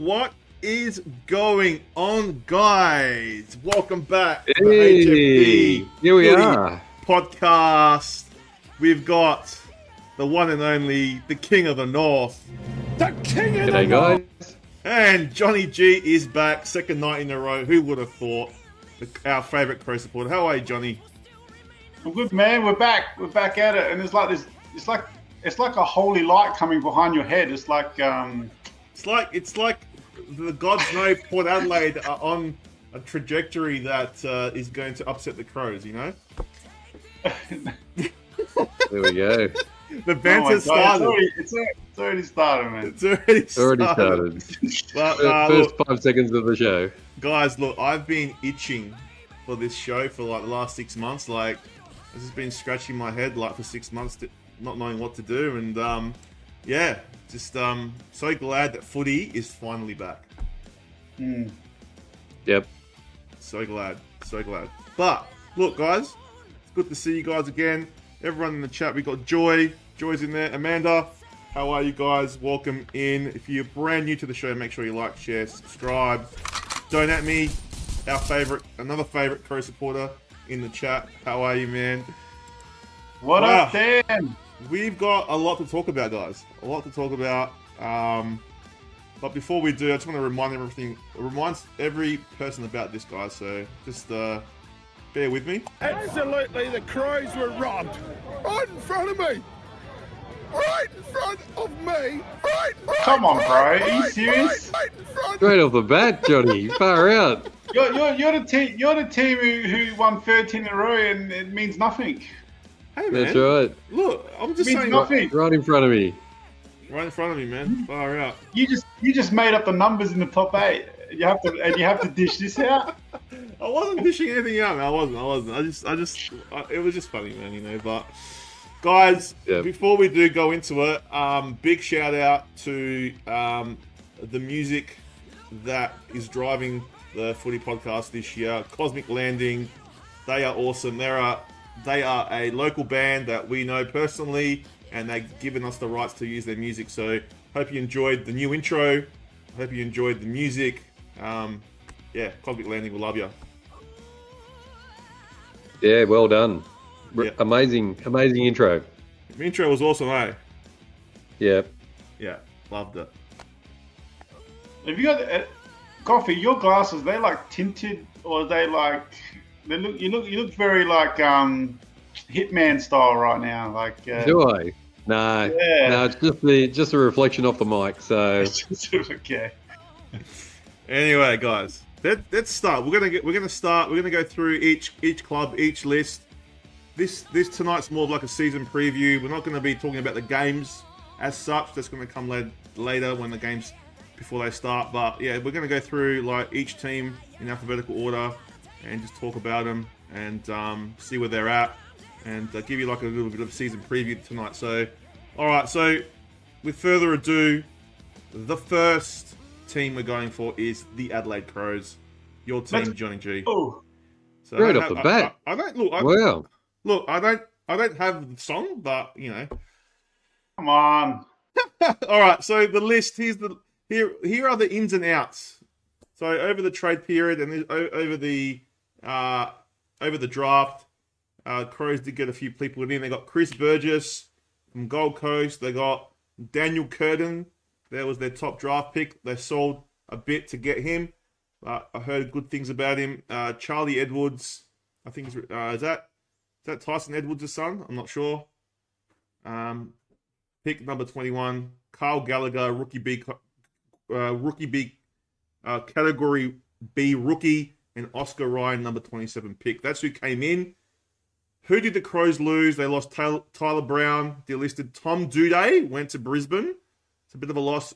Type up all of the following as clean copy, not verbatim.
What is going on, guys? Welcome back to the HFD here we Footy are podcast. We've got the one and only, the King of the North, the King of G'day, the North, guys. And Johnny G is back, second night in a row. Who would have thought? Our favourite Crow supporter. How are you, Johnny? I'm good, man. We're back. We're back at it, and it's like this. It's like a holy light coming behind your head. It's like It's like the gods know Port Adelaide are on a trajectory that is going to upset the Crows, you know? There we go. The banter started. It's already started, man. It's already started. But, First look, 5 seconds of the show. guys, look, I've been itching for this show for like the last 6 months. Like, I've just been scratching my head like for 6 months, not knowing what to do. And yeah, just so glad that footy is finally back. Yep. So glad. But look, guys, it's good to see you guys again. Everyone in the chat, we got Joy. Joy's in there. Amanda, how are you guys? Welcome in. If you're brand new to the show, make sure you like, share, subscribe. Don't at me, another favorite Crow supporter in the chat. How are you, man? What up, Dan? We've got a lot to talk about, guys. A lot to talk about. But before we do, I just want to remind every person about this, guys. So just bear with me. Absolutely, the Crows were robbed. Right in front of me. Right in front of me. Right. Come on, bro. Are you serious? Right in front. Straight off the bat, Johnny. Far out. You're the team who won 13 in a row, and it means nothing. Hey, man. That's right. Look, I'm just Means saying. nothing. Right in front of me. Right in front of me, man. Far out. You just made up the numbers in the top 8. You have to dish this out. I wasn't dishing anything out, man. I wasn't. It was just funny, man. You know. But guys, before we do go into it, big shout out to the music that is driving the footy podcast this year. Cosmic Landing. They are awesome. They are a local band that we know personally, and they've given us the rights to use their music. So hope you enjoyed the new intro. Hope you enjoyed the music. Yeah, Cosmic Landing will love you. Yeah, well done. Yeah. Amazing intro. The intro was awesome, eh? Yeah. Yeah, loved it. Have you got Coffee? Your glasses, they like tinted, or are they like you look very like Hitman style right now. Like Do I? No. Yeah. No, it's just a reflection off the mic. So okay. Anyway, guys, let's start. We're gonna go through each club, each list. This tonight's more of like a season preview. We're not going to be talking about the games as such. That's going to come later when the games before they start. But yeah, we're going to go through like each team in alphabetical order and just talk about them and see where they're at and give you like a little bit of a season preview tonight. So, all right. So, with further ado, the first team we're going for is the Adelaide Crows. Your team, Johnny G. Oh, so right off the bat. I don't look. Wow. Look, I don't have the song, but you know. Come on. All right, so the list here are the ins and outs. So over the trade period and over the draft, Crows did get a few people in. They got Chris Burgess from Gold Coast. They got Daniel Curtin. That was their top draft pick. They sold a bit to get him. I heard good things about him. Charlie Edwards, I think is that Tyson Edwards' son? I'm not sure. Pick number 21. Carl Gallagher, rookie B, category B rookie, and Oscar Ryan, number 27 pick. That's who came in. Who did the Crows lose? They lost Tyler Brown, delisted. Tom Duday went to Brisbane. It's a bit of a loss.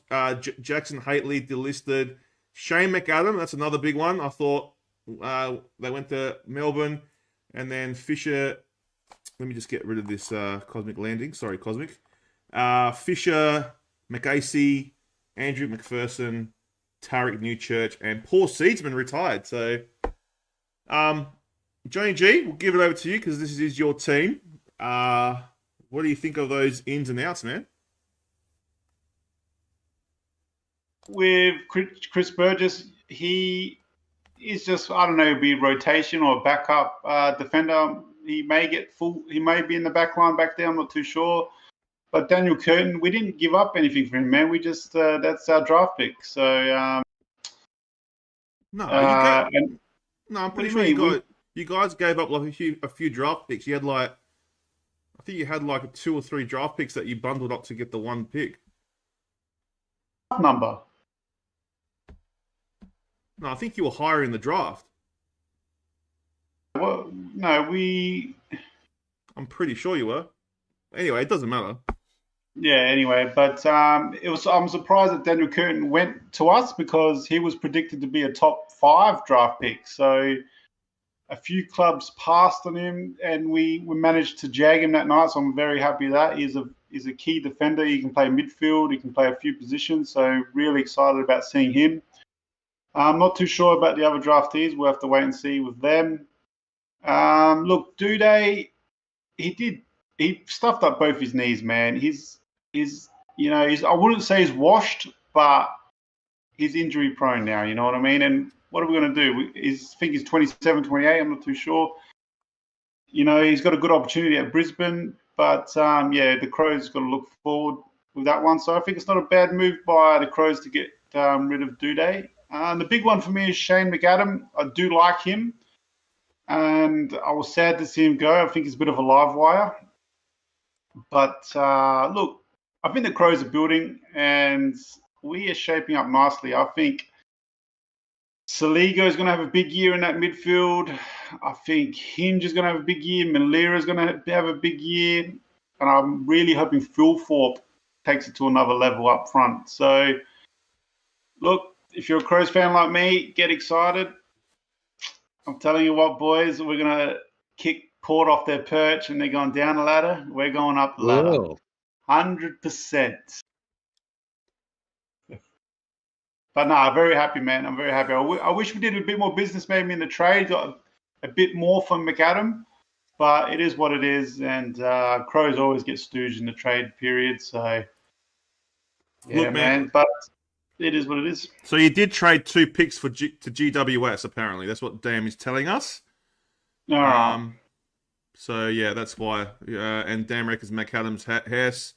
Jackson Haitley delisted. Shane McAdam, that's another big one. I thought they went to Melbourne. And then Fisher, let me just get rid of this Cosmic Landing. Sorry, Cosmic. Fisher, McAcey, Andrew McPherson, Tarek Newchurch, and Paul Seedsman retired. So, Johnny G, we'll give it over to you because this is your team. What do you think of those ins and outs, man? With Chris Burgess, he is just, I don't know, be rotation or backup defender. He may get full. He may be in the back line back there. I'm not too sure. But Daniel Curtin, we didn't give up anything for him, man. We just that's our draft pick. So I'm pretty sure you guys gave up like a few draft picks. You had I think you had like 2 or 3 draft picks that you bundled up to get the one pick. Number. No, I think you were higher in the draft. Well, no, I'm pretty sure you were. Anyway, it doesn't matter. Yeah, anyway, but I'm surprised that Daniel Curtin went to us because he was predicted to be a top 5 draft pick. So a few clubs passed on him, and we managed to jag him that night. So I'm very happy with that. He's a key defender. He can play midfield. He can play a few positions. So really excited about seeing him. I'm not too sure about the other draftees. We'll have to wait and see with them. Look, Duday, he stuffed up both his knees, man. He's I wouldn't say he's washed, but he's injury prone now, you know what I mean? And what are we going to do? I think he's 27, 28, I'm not too sure. You know, he's got a good opportunity at Brisbane, but the Crows got to look forward with that one. So I think it's not a bad move by the Crows to get rid of Duday. The big one for me is Shane McAdam. I do like him, and I was sad to see him go. I think he's a bit of a live wire. But look, I think the Crows are building, and we are shaping up nicely. I think Saligo is going to have a big year in that midfield. I think Hinge is going to have a big year. Malira is going to have a big year. And I'm really hoping Phil Thorpe takes it to another level up front. So, look, if you're a Crows fan like me, get excited. I'm telling you what, boys, we're going to kick Port off their perch and they're going down the ladder. We're going up the ladder. Whoa. 100%. But no, very happy, man. I'm very happy. I wish we did a bit more business maybe in the trade, got a bit more from McAdam, but it is what it is. And Crows always get stooged in the trade period. So, yeah, look, man. But it is what it is. So you did trade 2 picks to GWS, apparently. That's what Dan is telling us. All right. So, yeah, that's why. And Dan reckons McAdam's Hess.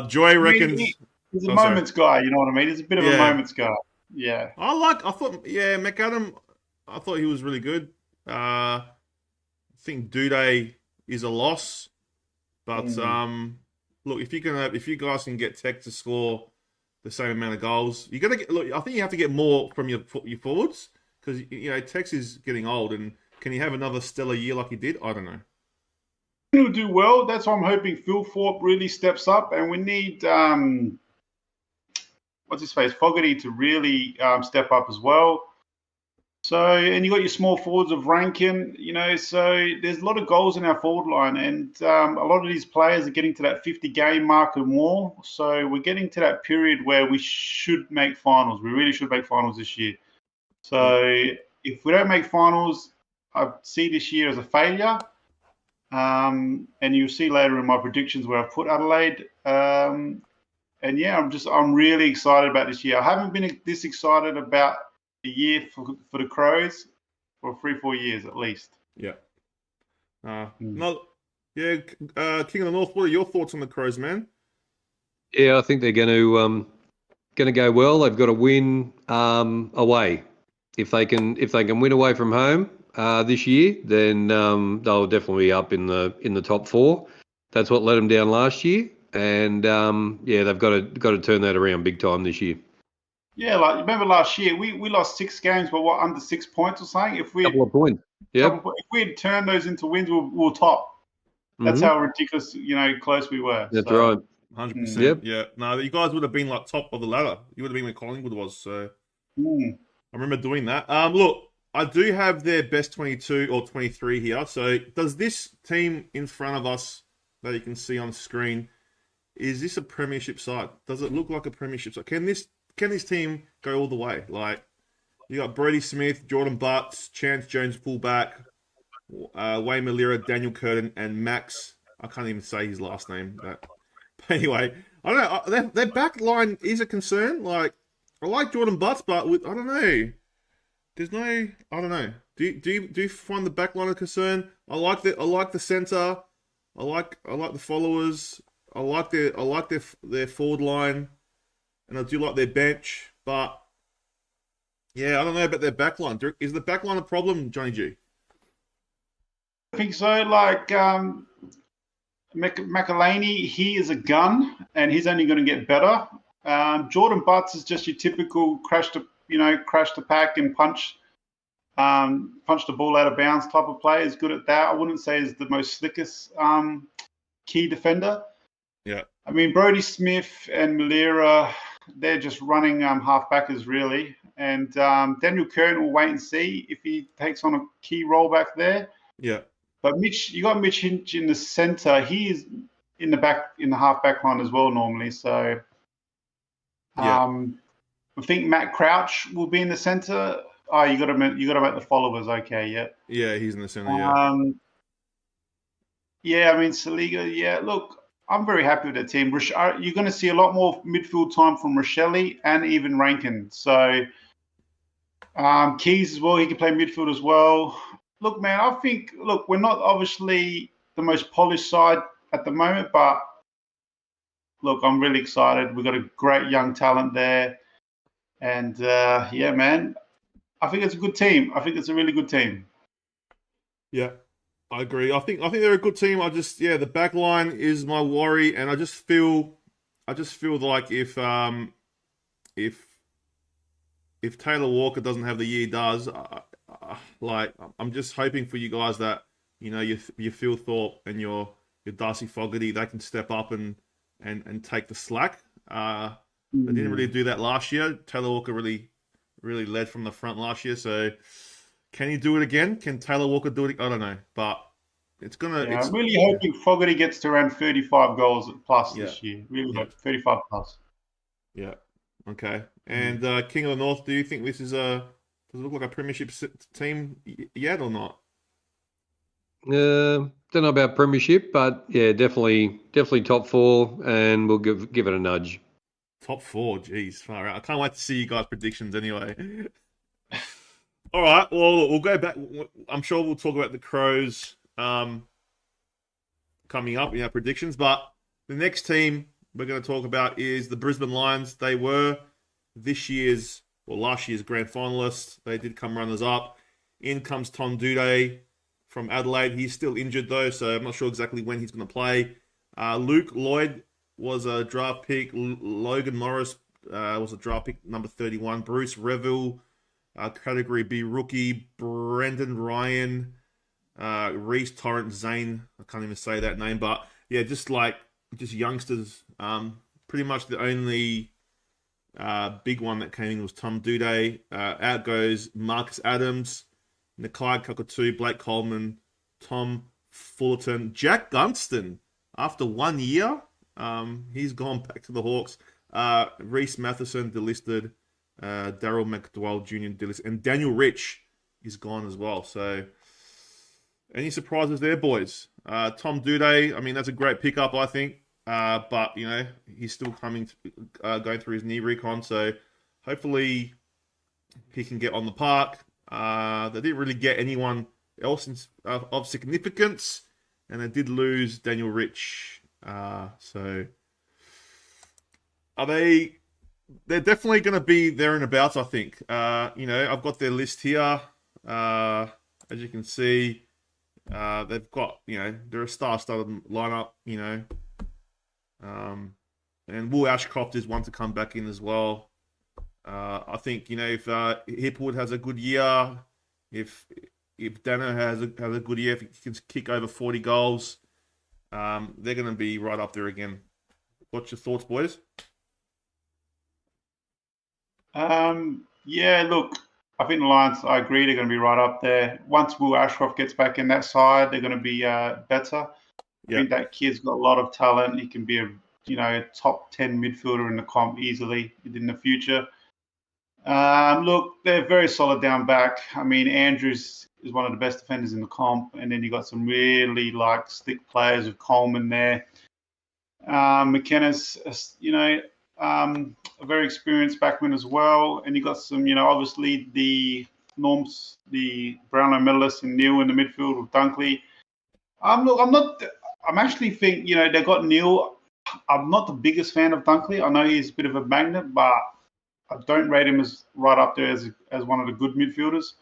Joy reckons... He's a moments guy, you know what I mean? He's a bit of a moments guy. Yeah. McAdam, I thought he was really good. I think Duday is a loss. But, look, if you guys can get Tech to score the same amount of goals. You're gonna look. I think you have to get more from your forwards because Tex is getting old, and can he have another stellar year like he did? I don't know. He'll do well. That's why I'm hoping Phil Thorpe really steps up, and we need what's his face, Fogarty, to really step up as well. So, and you got your small forwards of Rankin, so there's a lot of goals in our forward line, and a lot of these players are getting to that 50-game mark or more. So we're getting to that period where we should make finals. We really should make finals this year. So if we don't make finals, I see this year as a failure. And you'll see later in my predictions where I've put Adelaide. And yeah, I'm really excited about this year. I haven't been this excited about a year for the Crows for 3-4 years at least. Yeah. King of the North, what are your thoughts on the Crows, man? Yeah, I think they're going to go well. They've got to win away. If they can win away from home this year, then they'll definitely be up in the top 4. That's what let them down last year, and they've got to turn that around big time this year. Yeah, like remember last year we lost 6 games, but under 6 points or something. If we couple of points, yeah. If we had turned those into wins, we'll top. That's how ridiculous, close we were. That's right. 100%. Yep. Yeah. No, you guys would have been like top of the ladder. You would have been where Collingwood was. So I remember doing that. Look, I do have their best 22 or 23 here. So does this team in front of us that you can see on screen, is this a premiership side? Does it look like a premiership side? Can this team go all the way? Like, you got Brodie Smith, Jordan Butts, Chance Jones fullback, Wayne Malira, Daniel Curtin, and Max. I can't even say his last name. But anyway, I don't know. Their back line is a concern. Like, I like Jordan Butts, but I don't know. I don't know. Do you find the back line a concern? I like the centre. I like the followers. I like their forward line. And I do like their bench, but yeah, I don't know about their backline. Is the backline a problem, Johnny G? I think so. Like McElhaney, he is a gun, and he's only going to get better. Jordan Butts is just your typical crash the pack and punch the ball out of bounds type of player. He's good at that. I wouldn't say he's the most slickest key defender. Yeah. I mean, Brodie Smith and Malira, they're just running half-backers, really. And Daniel Curtin will wait and see if he takes on a key role back there. Yeah. But you got Mitch Hinch in the centre. He is in the half-back line as well normally. So I think Matt Crouch will be in the centre. Oh, you got to make the followers okay. Yeah. Yeah, he's in the centre. Yeah. I mean Saliga. Yeah, look. I'm very happy with that team. You're going to see a lot more midfield time from Rochelle and even Rankin. So Keys as well, he can play midfield as well. Look, man, I think, we're not obviously the most polished side at the moment, but look, I'm really excited. We've got a great young talent there. And man, I think it's a good team. I think it's a really good team. Yeah. I agree. I think they're a good team. The back line is my worry, and I just feel like if Taylor Walker doesn't have the year he does, I'm just hoping for you guys that your Phil Thorpe and your Darcy Fogarty, they can step up and take the slack. They didn't really do that last year. Taylor Walker really led from the front last year, so. Can he do it again? Can Taylor Walker do it? I don't know, but it's gonna. Yeah, I'm really hoping Fogarty gets to around 35 goals plus this year. Really hope 35 plus. Yeah. Okay. And King of the North, do you think this is does it look like a premiership team yet or not? Don't know about premiership, but yeah, definitely top 4, and we'll give it a nudge. Top 4, geez, far out. I can't wait to see you guys' predictions anyway. All right, well, we'll go back. I'm sure we'll talk about the Crows coming up in our predictions, but the next team we're going to talk about is the Brisbane Lions. They were last year's grand finalists. They did come runners-up. In comes Tom Duday from Adelaide. He's still injured, though, so I'm not sure exactly when he's going to play. Luke Lloyd was a draft pick. Logan Morris was a draft pick number 31. Bruce Revel, Category B rookie. Brendan Ryan, Reece Torrent Zane. I can't even say that name, but yeah, just youngsters. Pretty much the only big one that came in was Tom Duday. Out goes Marcus Adams, Nakai Kakatu, Blake Coleman, Tom Fullerton, Jack Gunston. After 1 year, he's gone back to the Hawks. Reese Matheson delisted, Daryl McDowell Jr. delisted, and Daniel Rich is gone as well. So, any surprises there, boys? Tom Duday, I mean, that's a great pickup, I think. But, you know, he's still going through his knee recon, so hopefully he can get on the park. They didn't really get anyone else of significance, and they did lose Daniel Rich. So they're definitely going to be there and abouts, I think. You know, I've got their list here. As you can see, they've got, you know, they're a star-studded lineup, you know. And Will Ashcroft is one to come back in as well. I think, you know, if Hipwood has a good year, if Dano has a good year, if he can kick over 40 goals, they're going to be right up there again. What's your thoughts, boys? Yeah, look, I think the Lions, I agree, they're going to be right up there. Once Will Ashcroft gets back in that side, they're going to be better. I think that kid's got a lot of talent. He can be a top 10 midfielder in the comp easily in the future. Look, they're very solid down back. I mean, Andrews is one of the best defenders in the comp, and then you got some really slick players with Coleman there. McKenna's, a very experienced backman as well, and you got some, obviously the Norms, the Brownlow medalist in Neil in the midfield with Dunkley. I'm actually think, they got Neil. I'm not the biggest fan of Dunkley. I know he's a bit of a magnet, but I don't rate him as right up there as one of the good midfielders.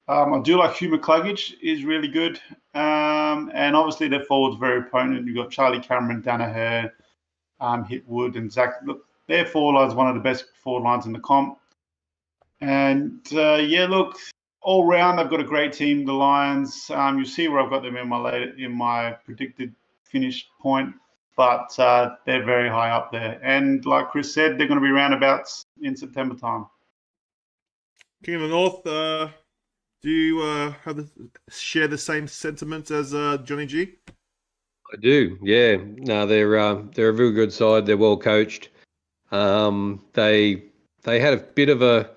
I do like Hugh McCluggage. He's really good. And obviously their forwards very potent. You've got Charlie Cameron, Danaher, Hitwood, and Zach. Look, their forward line's one of the best forward lines in the comp. And look, all round they've got a great team, the Lions. You see where I've got them in my predicted finish point. But they're very high up there. And like Chris said, they're going to be roundabouts in September time. King of the North, do you share the same sentiments as Johnny G? I do, yeah. No, they're a very good side. They're well coached. They had a bit of a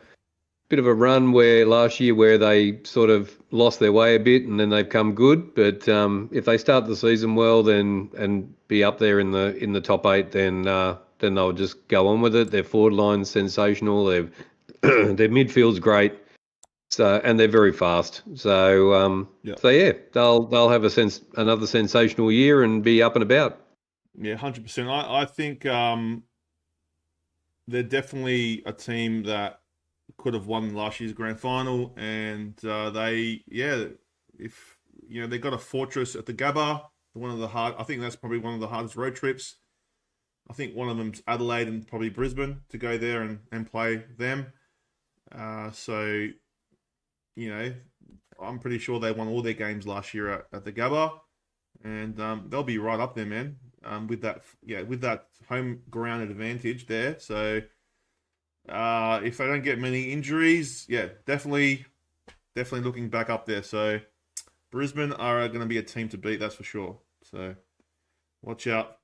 run where last year where they sort of lost their way a bit, and then they've come good. But if they start the season well, and be up there in the top 8, then they'll just go on with it. Their forward line's sensational. Their midfield's great. So, and they're very fast. So they'll have another sensational year and be up and about. Yeah, 100%. I think they're definitely a team that could have won last year's grand final, and they got a fortress at the Gabba. I think that's probably one of the hardest road trips. I think one of them's Adelaide and probably Brisbane to go there and play them. So, I'm pretty sure they won all their games last year at the Gabba, and they'll be right up there, man. With that home ground advantage there. So, if they don't get many injuries, definitely looking back up there. So, Brisbane are going to be a team to beat, that's for sure. So, watch out.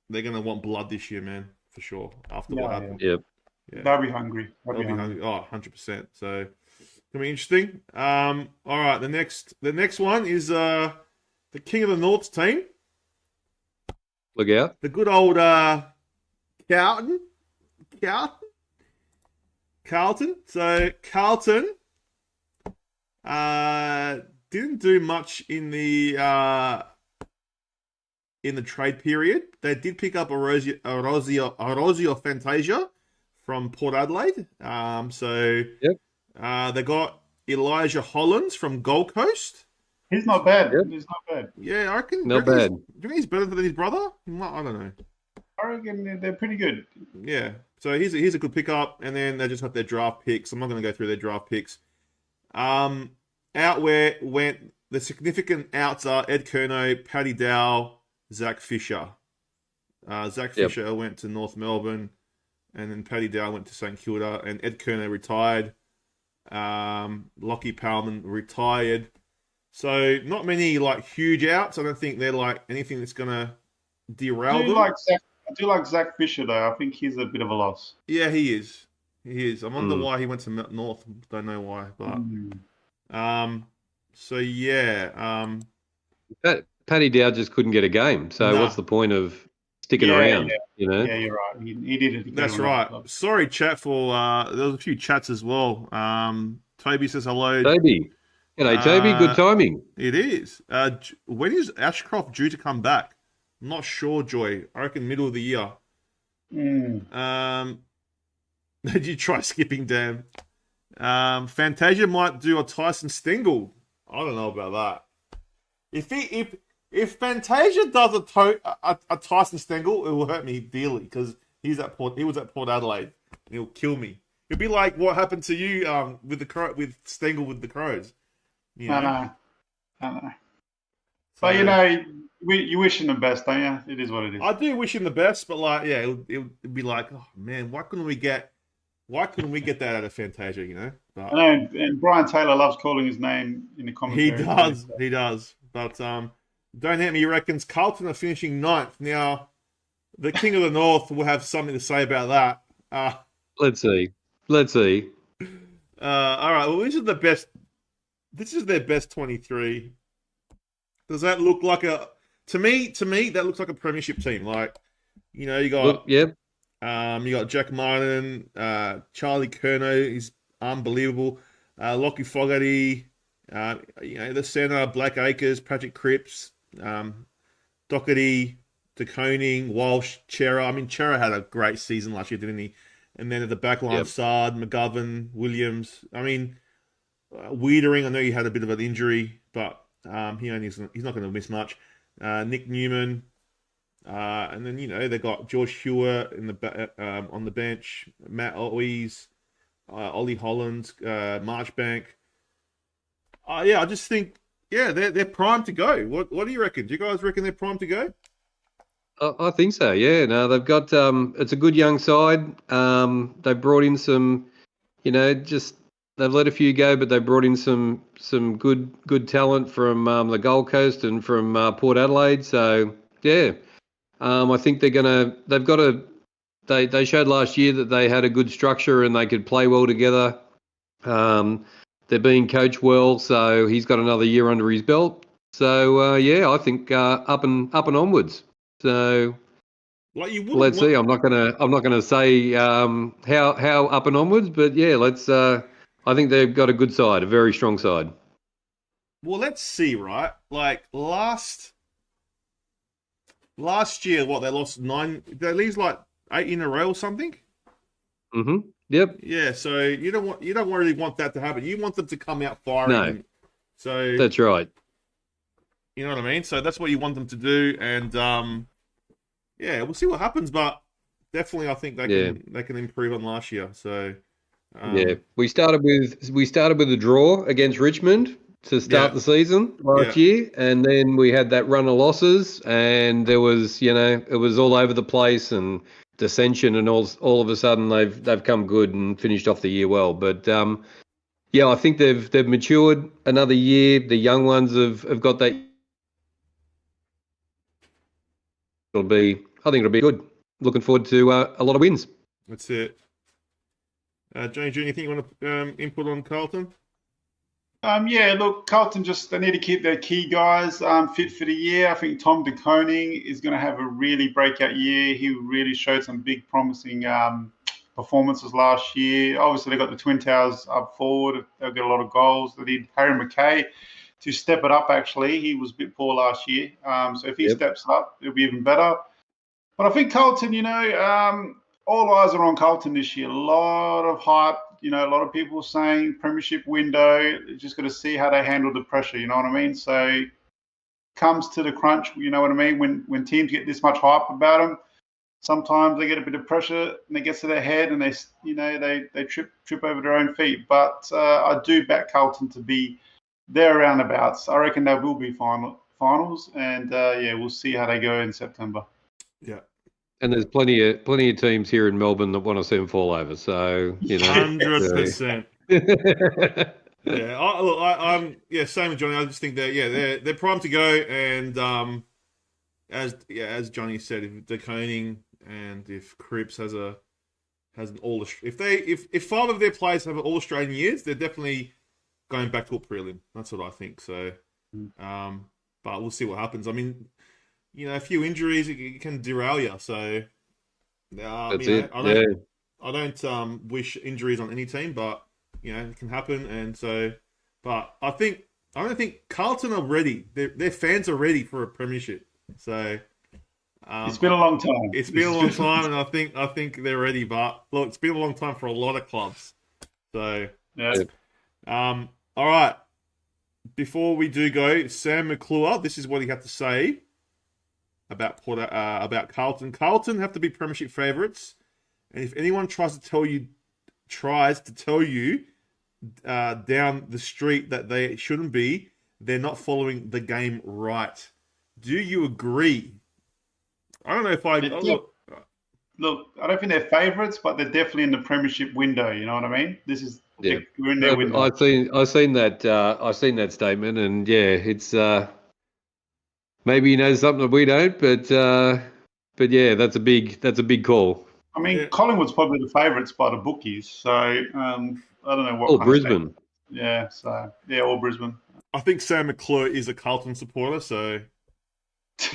They're going to want blood this year, man, for sure, after what happened. Yep. Yeah. They'll be hungry. They'll be hungry. Oh, 100%. So, it's going to be interesting. All right, the next one is the King of the North's team. Look out. The good old Carlton. So, Carlton didn't do much in the trade period. They did pick up Orozio Fantasia from Port Adelaide. They got Elijah Hollands from Gold Coast. He's not bad. Yep. He's not bad. Yeah, I reckon. Not bad. Do you think he's better than his brother? I don't know. I reckon they're pretty good. Yeah. So here's a good pickup, and then they just have their draft picks. I'm not going to go through their draft picks. Out where went the significant outs are Ed Curnow, Paddy Dow, Zach Fisher. Zach Fisher went to North Melbourne, and then Paddy Dow went to St Kilda, and Ed Curnow retired. Lockie Palman retired. So not many like huge outs. I don't think they're like anything that's going to derail them. I do like Zach Fisher though. I think he's a bit of a loss. Yeah, he is. He is. I wonder why he went to North. Don't know why, but so yeah. Paddy Dow just couldn't get a game. So what's the point of sticking around? Yeah. You know? Yeah, you're right. He did it. That's right. Sorry, chat, for there was a few chats as well. Toby says hello. Toby. G'day, Toby. Good timing. It is. When is Ashcroft due to come back? I'm not sure, Joy. I reckon middle of the year. Did you try skipping, Dan? Fantasia might do a Tyson Stengel. I don't know about that. If Fantasia does a Tyson Stengel, it will hurt me dearly because he was at Port Adelaide. And he'll kill me. It'd be like what happened to you with Stengel with the Crows. You know? I know. But you wish him the best, don't you? It is what it is. I do wish him the best, but like, yeah, it'd be like, oh man, why couldn't we get that out of Fantasia? You know. But, I know, and Brian Taylor loves calling his name in the commentary. He does. But don't hit me. He reckons Carlton are finishing 9th. Now, the King of the North will have something to say about that. Let's see. All right. Well, this is the best. This is their best 23. Does that look like to me, that looks like a premiership team. Like, you got you got Jack Martin, Charlie Curnow is unbelievable. Lockie Fogarty, the centre, Black Acres, Patrick Cripps, Doherty, De Koning, Walsh, Chera. I mean, Chera had a great season last year, didn't he? And then at the back line, Sard, McGovern, Williams. I mean, Wiedering, I know he had a bit of an injury, but he's not going to miss much. Nick Newman, and then they got George Hewer on the bench, Matt Owies, Ollie Hollands, Marchbank. I just think they're primed to go. What do you reckon? Do you guys reckon they're primed to go? I think so. Yeah. No, they've got it's a good young side. They brought in some, they've let a few go, but they brought in some good talent from the Gold Coast and from Port Adelaide. So yeah, I think they showed last year that they had a good structure and they could play well together. They're being coached well, so he's got another year under his belt. So I think up and onwards. So let's see. I'm not gonna say how up and onwards, but yeah, let's. I think they've got a good side, a very strong side. Well, let's see, right? Like last year, they lost 9? They lose like 8 in a row or something. Mm-hmm. Yep. Yeah. So you don't really want that to happen. You want them to come out firing. No. So that's right. You know what I mean? So that's what you want them to do, and we'll see what happens. But definitely, I think they can improve on last year. So. We started with a draw against Richmond to start the season last year, and then we had that run of losses, and there was it was all over the place and dissension, and all of a sudden they've come good and finished off the year well. But I think they've matured another year. The young ones have got that. I think it'll be good. Looking forward to a lot of wins. That's it. James, anything you want to input on Carlton? Look, Carlton they need to keep their key guys fit for the year. I think Tom De Koning is going to have a really breakout year. He really showed some big promising performances last year. Obviously, they got the Twin Towers up forward. They'll get a lot of goals. They need Harry McKay to step it up, actually. He was a bit poor last year. So if he steps up, it'll be even better. But I think Carlton, all eyes are on Carlton this year. A lot of hype. A lot of people saying premiership window. Just got to see how they handle the pressure. You know what I mean? So comes to the crunch. You know what I mean? When teams get this much hype about them, sometimes they get a bit of pressure and it gets to their head and they trip over their own feet. But I do back Carlton to be there roundabouts. I reckon they will be finals, and we'll see how they go in September. Yeah. And there's plenty of teams here in Melbourne that want to see them fall over. So 100%. Yeah, I'm same with Johnny. I just think that they're primed to go, and as Johnny said, if De Koning and if Cripps has an all, if 5 of their players have all Australian years, they're definitely going back to a prelim. That's what I think. So, but we'll see what happens. I mean, a few injuries it can derail you. So, that's it. I don't wish injuries on any team, but it can happen. And so, but I don't think Carlton are ready. Their fans are ready for a premiership. So it's been a long time. It's been a long time, and I think they're ready. But look, it's been a long time for a lot of clubs. So all right. Before we do go, Sam McClure, this is what he had to say about Carlton. Carlton have to be premiership favourites, and if anyone tries to tell you down the street that they shouldn't be, they're not following the game right. Do you agree? I don't know if I look. I don't think they're favourites, but they're definitely in the premiership window. You know what I mean? We're in their window. I've seen that statement, and it's maybe something that we don't, but that's a big call. I mean, Collingwood's probably the favourites by the bookies, so I don't know what. Or Brisbane. Or Brisbane. I think Sam McClure is a Carlton supporter, so.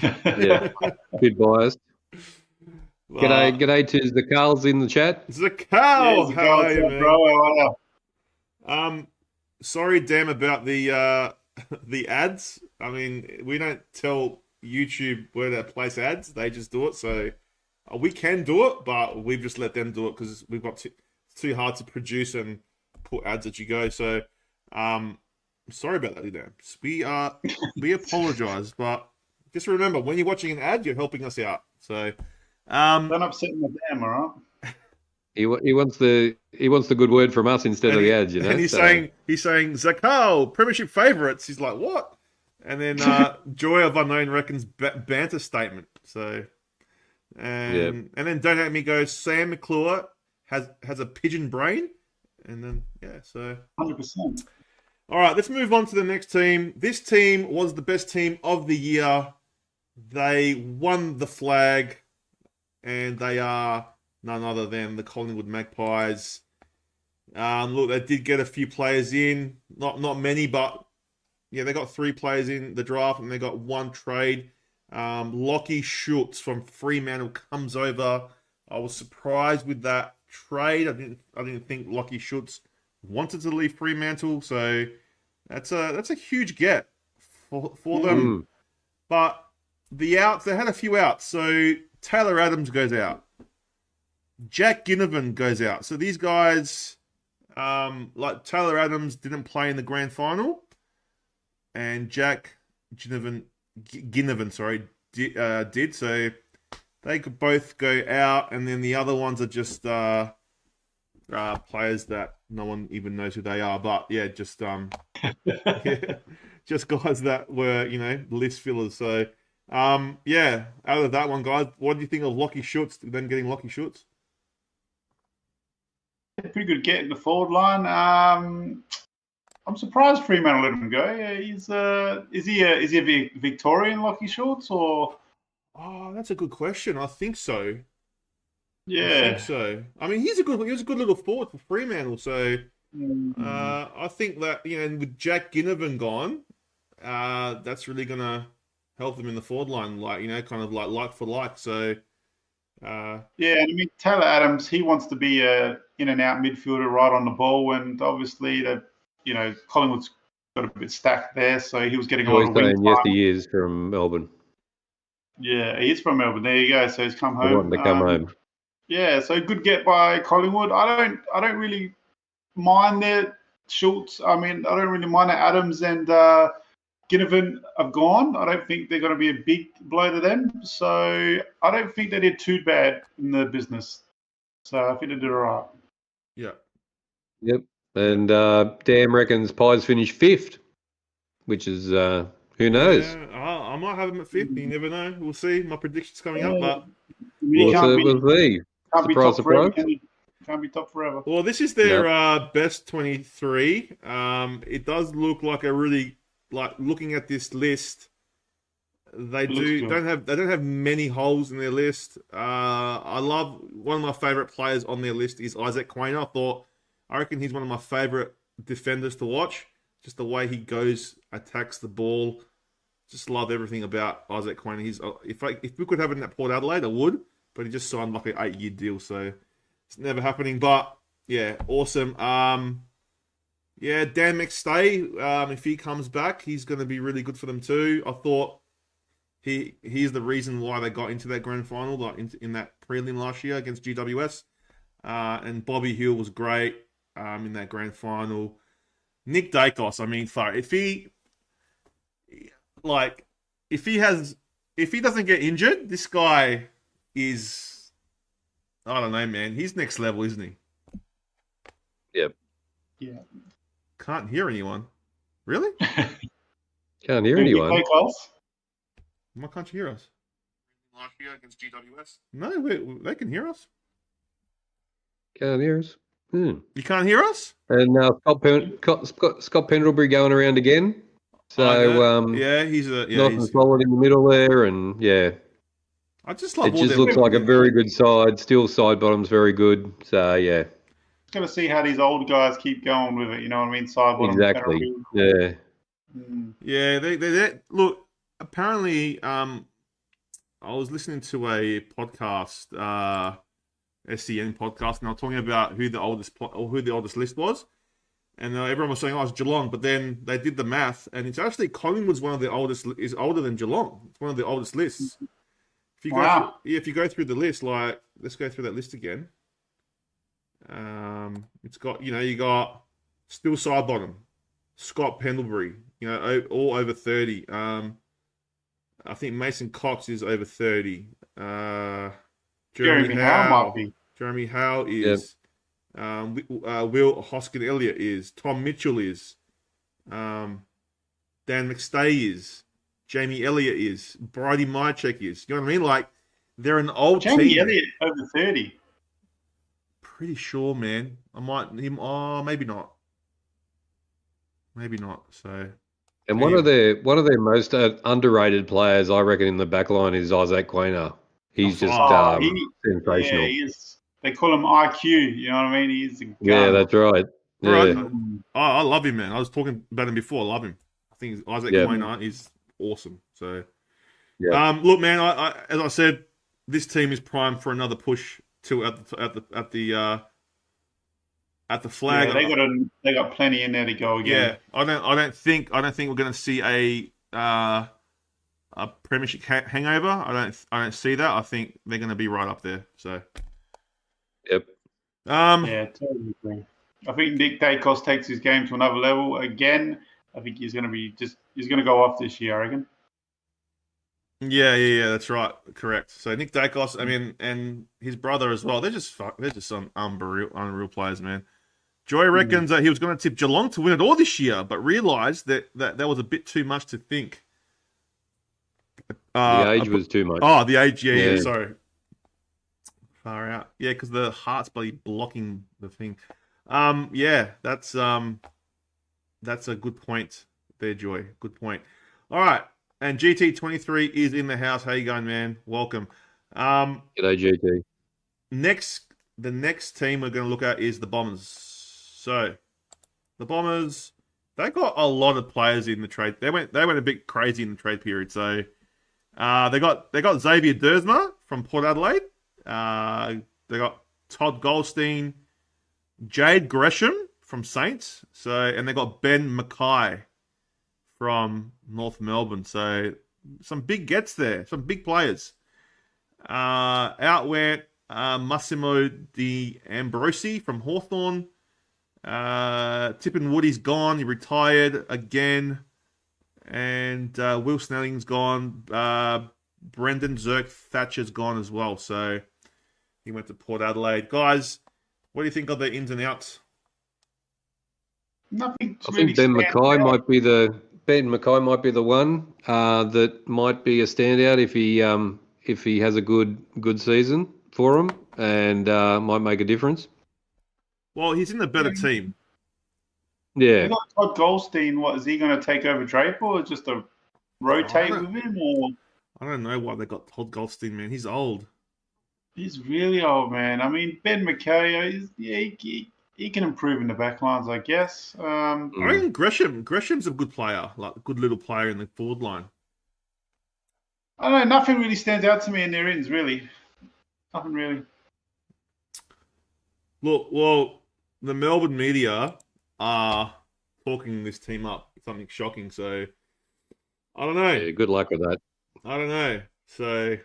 Bit biased. G'day to Zakals in the chat. Zakal, how are you, man? Bro, how are you? Sorry, Dan, about the ads. I mean, we don't tell YouTube where to place ads; they just do it. So we can do it, but we've just let them do it because we've got too hard to produce and put ads at you go. So, sorry about that, Dan. We apologise, but. Just remember, when you're watching an ad, you're helping us out. So, don't upset the dam, all right? He wants the good word from us instead of the ads, And he's saying Zakal, premiership favourites. He's like, what? And then Joy of Unknown reckons banter statement. So, and then Don't Hate Me goes, Sam McClure has a pigeon brain, and then so 100%. All right, let's move on to the next team. This team was the best team of the year. They won the flag, and they are none other than the Collingwood Magpies. Look, they did get a few players in, not many, but they got 3 players in the draft, and they got 1 trade. Lockie Schultz from Fremantle comes over. I was surprised with that trade. I didn't think Lockie Schultz wanted to leave Fremantle, so that's a huge get for them. But they had a few outs. So Taylor Adams goes out. Jack Ginnivan goes out. So these guys, like Taylor Adams, didn't play in the grand final, and Jack Ginnivan, did. So they could both go out, and then the other ones are just players that no one even knows who they are. But just just guys that were list fillers. So out of that one, guys, what do you think of Lockie Schultz? Them getting Lockie Schultz? Pretty good get in the forward line. I'm surprised Fremantle let him go. Is he a Victorian Lockie Schultz or? Oh, that's a good question. I think so. Yeah, I think so. I mean, he was a good little forward for Fremantle. So I think that with Jack Ginnivan gone, that's really gonna help them in the forward line, kind of like for like. So. And I mean Taylor Adams, he wants to be a in and out midfielder, right on the ball, and obviously Collingwood's got a bit stacked there, so he was getting a lot of wing time. Yes, he is from Melbourne. Yeah, he is from Melbourne. There you go. So he's come home. Wanting to come home. Yeah, so good get by Collingwood. I don't really mind their Schultz. I mean, I don't really mind their Adams and Ginnivan have gone. I don't think they're going to be a big blow to them. So I don't think they did too bad in the business. So I think they did all right. Yeah. Yep. And Dan reckons Pies finish 5th, which is, who knows? Yeah, I might have them at 5th. You never know. We'll see. My prediction's coming up, but You can't be Surprise, top forever. surprise. Can't be top forever. well, this is their best 23. It does look like a really looking at this list. They don't have many holes in their list. I love one of my favorite players on their list is Isaac Quainer. I reckon he's one of my favorite defenders to watch. Just the way he goes, attacks the ball. Just love everything about Isaac Quainer. If we could have him at Port Adelaide, I would. But he just signed like an 8-year deal, so it's never happening. But yeah, awesome. Dan McStay, if he comes back, he's going to be really good for them too. I thought he's the reason why they got into that grand final, like in that prelim last year against GWS. And Bobby Hill was great in that grand final. Nick Dacos, I mean, if he doesn't get injured, this guy is, I don't know, man. He's next level, isn't he? Yep. Yeah. Can't hear anyone. Really? Can't hear anyone. Why can't you hear us? Last year against GWS? No, they can hear us. Can't hear us. You can't hear us? And now Scott Pendlebury going around again. So he's nice and solid in the middle there, and I just love it. Just looks like a very good side. Still side bottom's very good. So Just got to see how these old guys keep going with it. You know what I mean? Side bottom. Exactly. Yeah. Yeah. They look. Apparently, I was listening to a podcast, SCN podcast, and they were talking about who the oldest list was, and everyone was saying, "Oh, it's Geelong," but then they did the math, and it's actually Collingwood's one of the oldest. Is older than Geelong. It's one of the oldest lists. If you go through the list, let's go through that list again. It's got you got still side bottom, Scott Pendlebury, all over 30. I think Mason Cox is over 30. Jeremy Howe might be. Jeremy Howe is. Will Hoskin-Elliott is. Tom Mitchell is. Dan McStay is. Jamie Elliott is. Bridie Mychek is. You know what I mean? They're an old team. Jamie Elliott over 30. Pretty sure, man. Maybe not. Maybe not. So. And one of their most underrated players, I reckon, in the back line is Isaac Quainer. He's just sensational. Yeah, he is. They call him IQ. You know what I mean? He's a gun. Yeah, that's right. Yeah. I love him, man. I was talking about him before. I love him. I think Isaac Quainer is awesome. So, look, man. As I said, this team is primed for another push at the flag. Yeah, they got plenty in there to go again. Yeah, I don't think we're going to see a premiership hangover. I don't see that. I think they're going to be right up there. So, yep. Yeah, totally agree. I think Nick Dacos takes his game to another level again. I think he's going to go off this year, I reckon. Yeah, that's right. Correct. So Nick Dacos, I mean, and his brother as well. They're just some unreal players, man. Joy reckons that he was going to tip Geelong to win it all this year, but realised that was a bit too much to think. The age was too much. Oh, the age, yeah. Sorry. Far out. Yeah, because the heart's bloody blocking the thing. That's a good point there, Joy. Good point. All right. And GT23 is in the house. How you going, man? Welcome. G'day, GT. The next team we're going to look at is the Bombers. So, the Bombers, they got a lot of players in the trade. They went a bit crazy in the trade period. So, they got Xavier Dersma from Port Adelaide. They got Todd Goldstein, Jade Gresham from Saints. So, and they got Ben Mackay from North Melbourne. So, some big gets there, some big players. Out went Massimo Di Ambrosi from Hawthorn. Tippin Woody's gone. He retired again. And Will Snelling's gone. Brendan Zirk Thatcher's gone as well. So he went to Port Adelaide. Guys, what do you think of the ins and outs? Nothing. I think Ben Mackay might be the one that might be a standout if he has a good season for him and might make a difference. Well, he's in a better team. Yeah. You got Todd Goldstein. What is he going to take over Draper, or just to rotate with him? Or I don't know why they got Todd Goldstein, man. He's old. He's really old, man. I mean, Ben Mackay, he can improve in the backlines, I guess. I reckon Gresham's a good player, like a good little player in the forward line. I don't know. Nothing really stands out to me in their ins, really. Nothing really. Look, well, the Melbourne media are talking this team up. Something shocking. So, I don't know. Yeah, good luck with that. I don't know. So,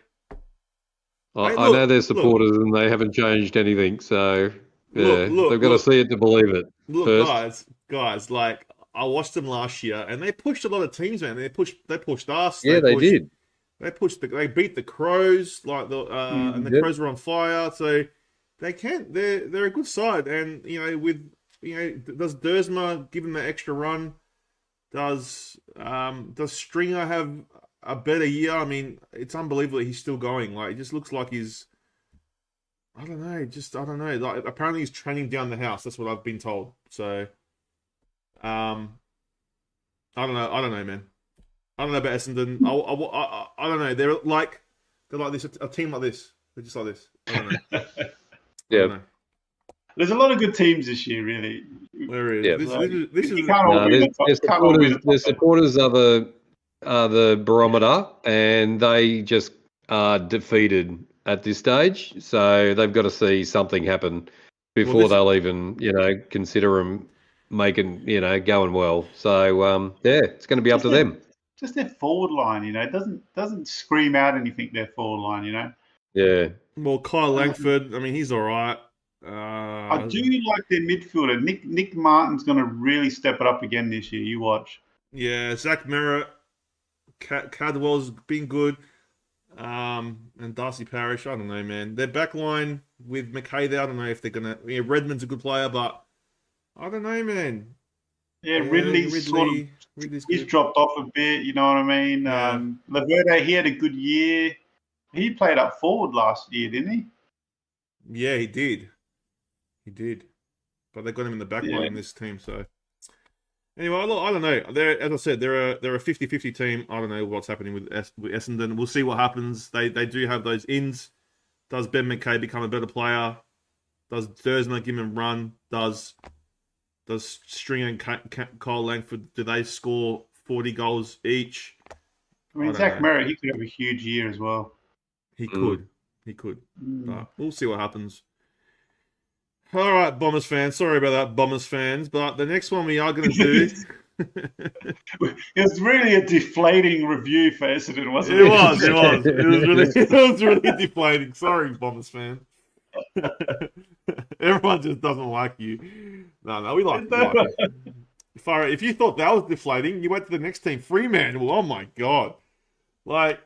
I know they're supporters and they haven't changed anything. So, yeah, they've got to see it to believe it. Look, first. guys, like I watched them last year, and they pushed a lot of teams, man. They pushed us. Yeah, they did. They beat the Crows, like and the Crows were on fire. So they can't. They're a good side, and does Dersma give them that extra run? Does Stringer have a better year? I mean, it's unbelievable he's still going. Like, it just looks like he's. I don't know. Like, apparently he's training down the house. That's what I've been told. So, I don't know, man. I don't know about Essendon. I don't know. They're like this. A team like this. They're just like this. I don't know. Yeah. There's a lot of good teams this year, really. There is. Yeah. This is. Supporters are the barometer, and they just are defeated at this stage. So they've got to see something happen before they'll even, consider them making, going well. So it's going to be up to them. Just their forward line, it doesn't scream out anything. Their forward line, Yeah. Well, Kyle Langford, I mean, he's all right. I do like their midfielder. Nick Martin's going to really step it up again this year. You watch. Yeah, Zach Merritt, Cadwell's been good, and Darcy Parish. I don't know, man. Their back line with McKay there, I don't know if they're going to. Yeah, Redmond's a good player, but I don't know, man. Yeah, Ridley's he's dropped off a bit. You know what I mean? Yeah. Laverde, he had a good year. He played up forward last year, didn't he? Yeah, he did. But they got him in the back line in this team, so. Anyway, look, I don't know. As I said, they're a 50-50 team. I don't know what's happening with Essendon. We'll see what happens. They do have those ins. Does Ben McKay become a better player? Does Dersner give him a run? Does Stringer and Cole Langford, do they score 40 goals each? I mean, Zach Merritt, he could have a huge year as well. He could. But we'll see what happens. All right, Bombers fans. Sorry about that, Bombers fans. But the next one we are going to do... It was really a deflating review for Essendon, wasn't it? It was really deflating. Sorry, Bombers fan. Everyone just doesn't like you. No, we like you. If you thought that was deflating, you went to the next team, Fremantle. Oh my god! Like,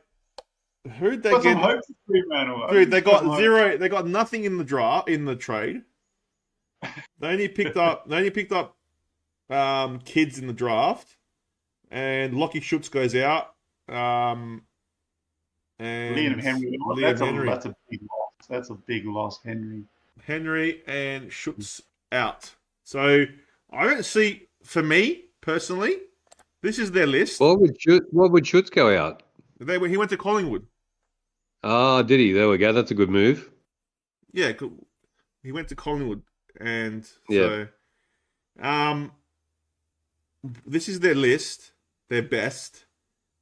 who'd they get? Hope for Fremantle. Dude, they got zero. They got nothing in the trade. They only picked up kids in the draft, and Lockie Schutz goes out. And Liam Henry. That's a big loss. That's a big loss, Henry. Henry and Schutz out. So I don't see. For me personally, this is their list. What would Schutz go out? He went to Collingwood. Ah, did he? There we go. That's a good move. Yeah, he went to Collingwood, and so this is their list. Their best.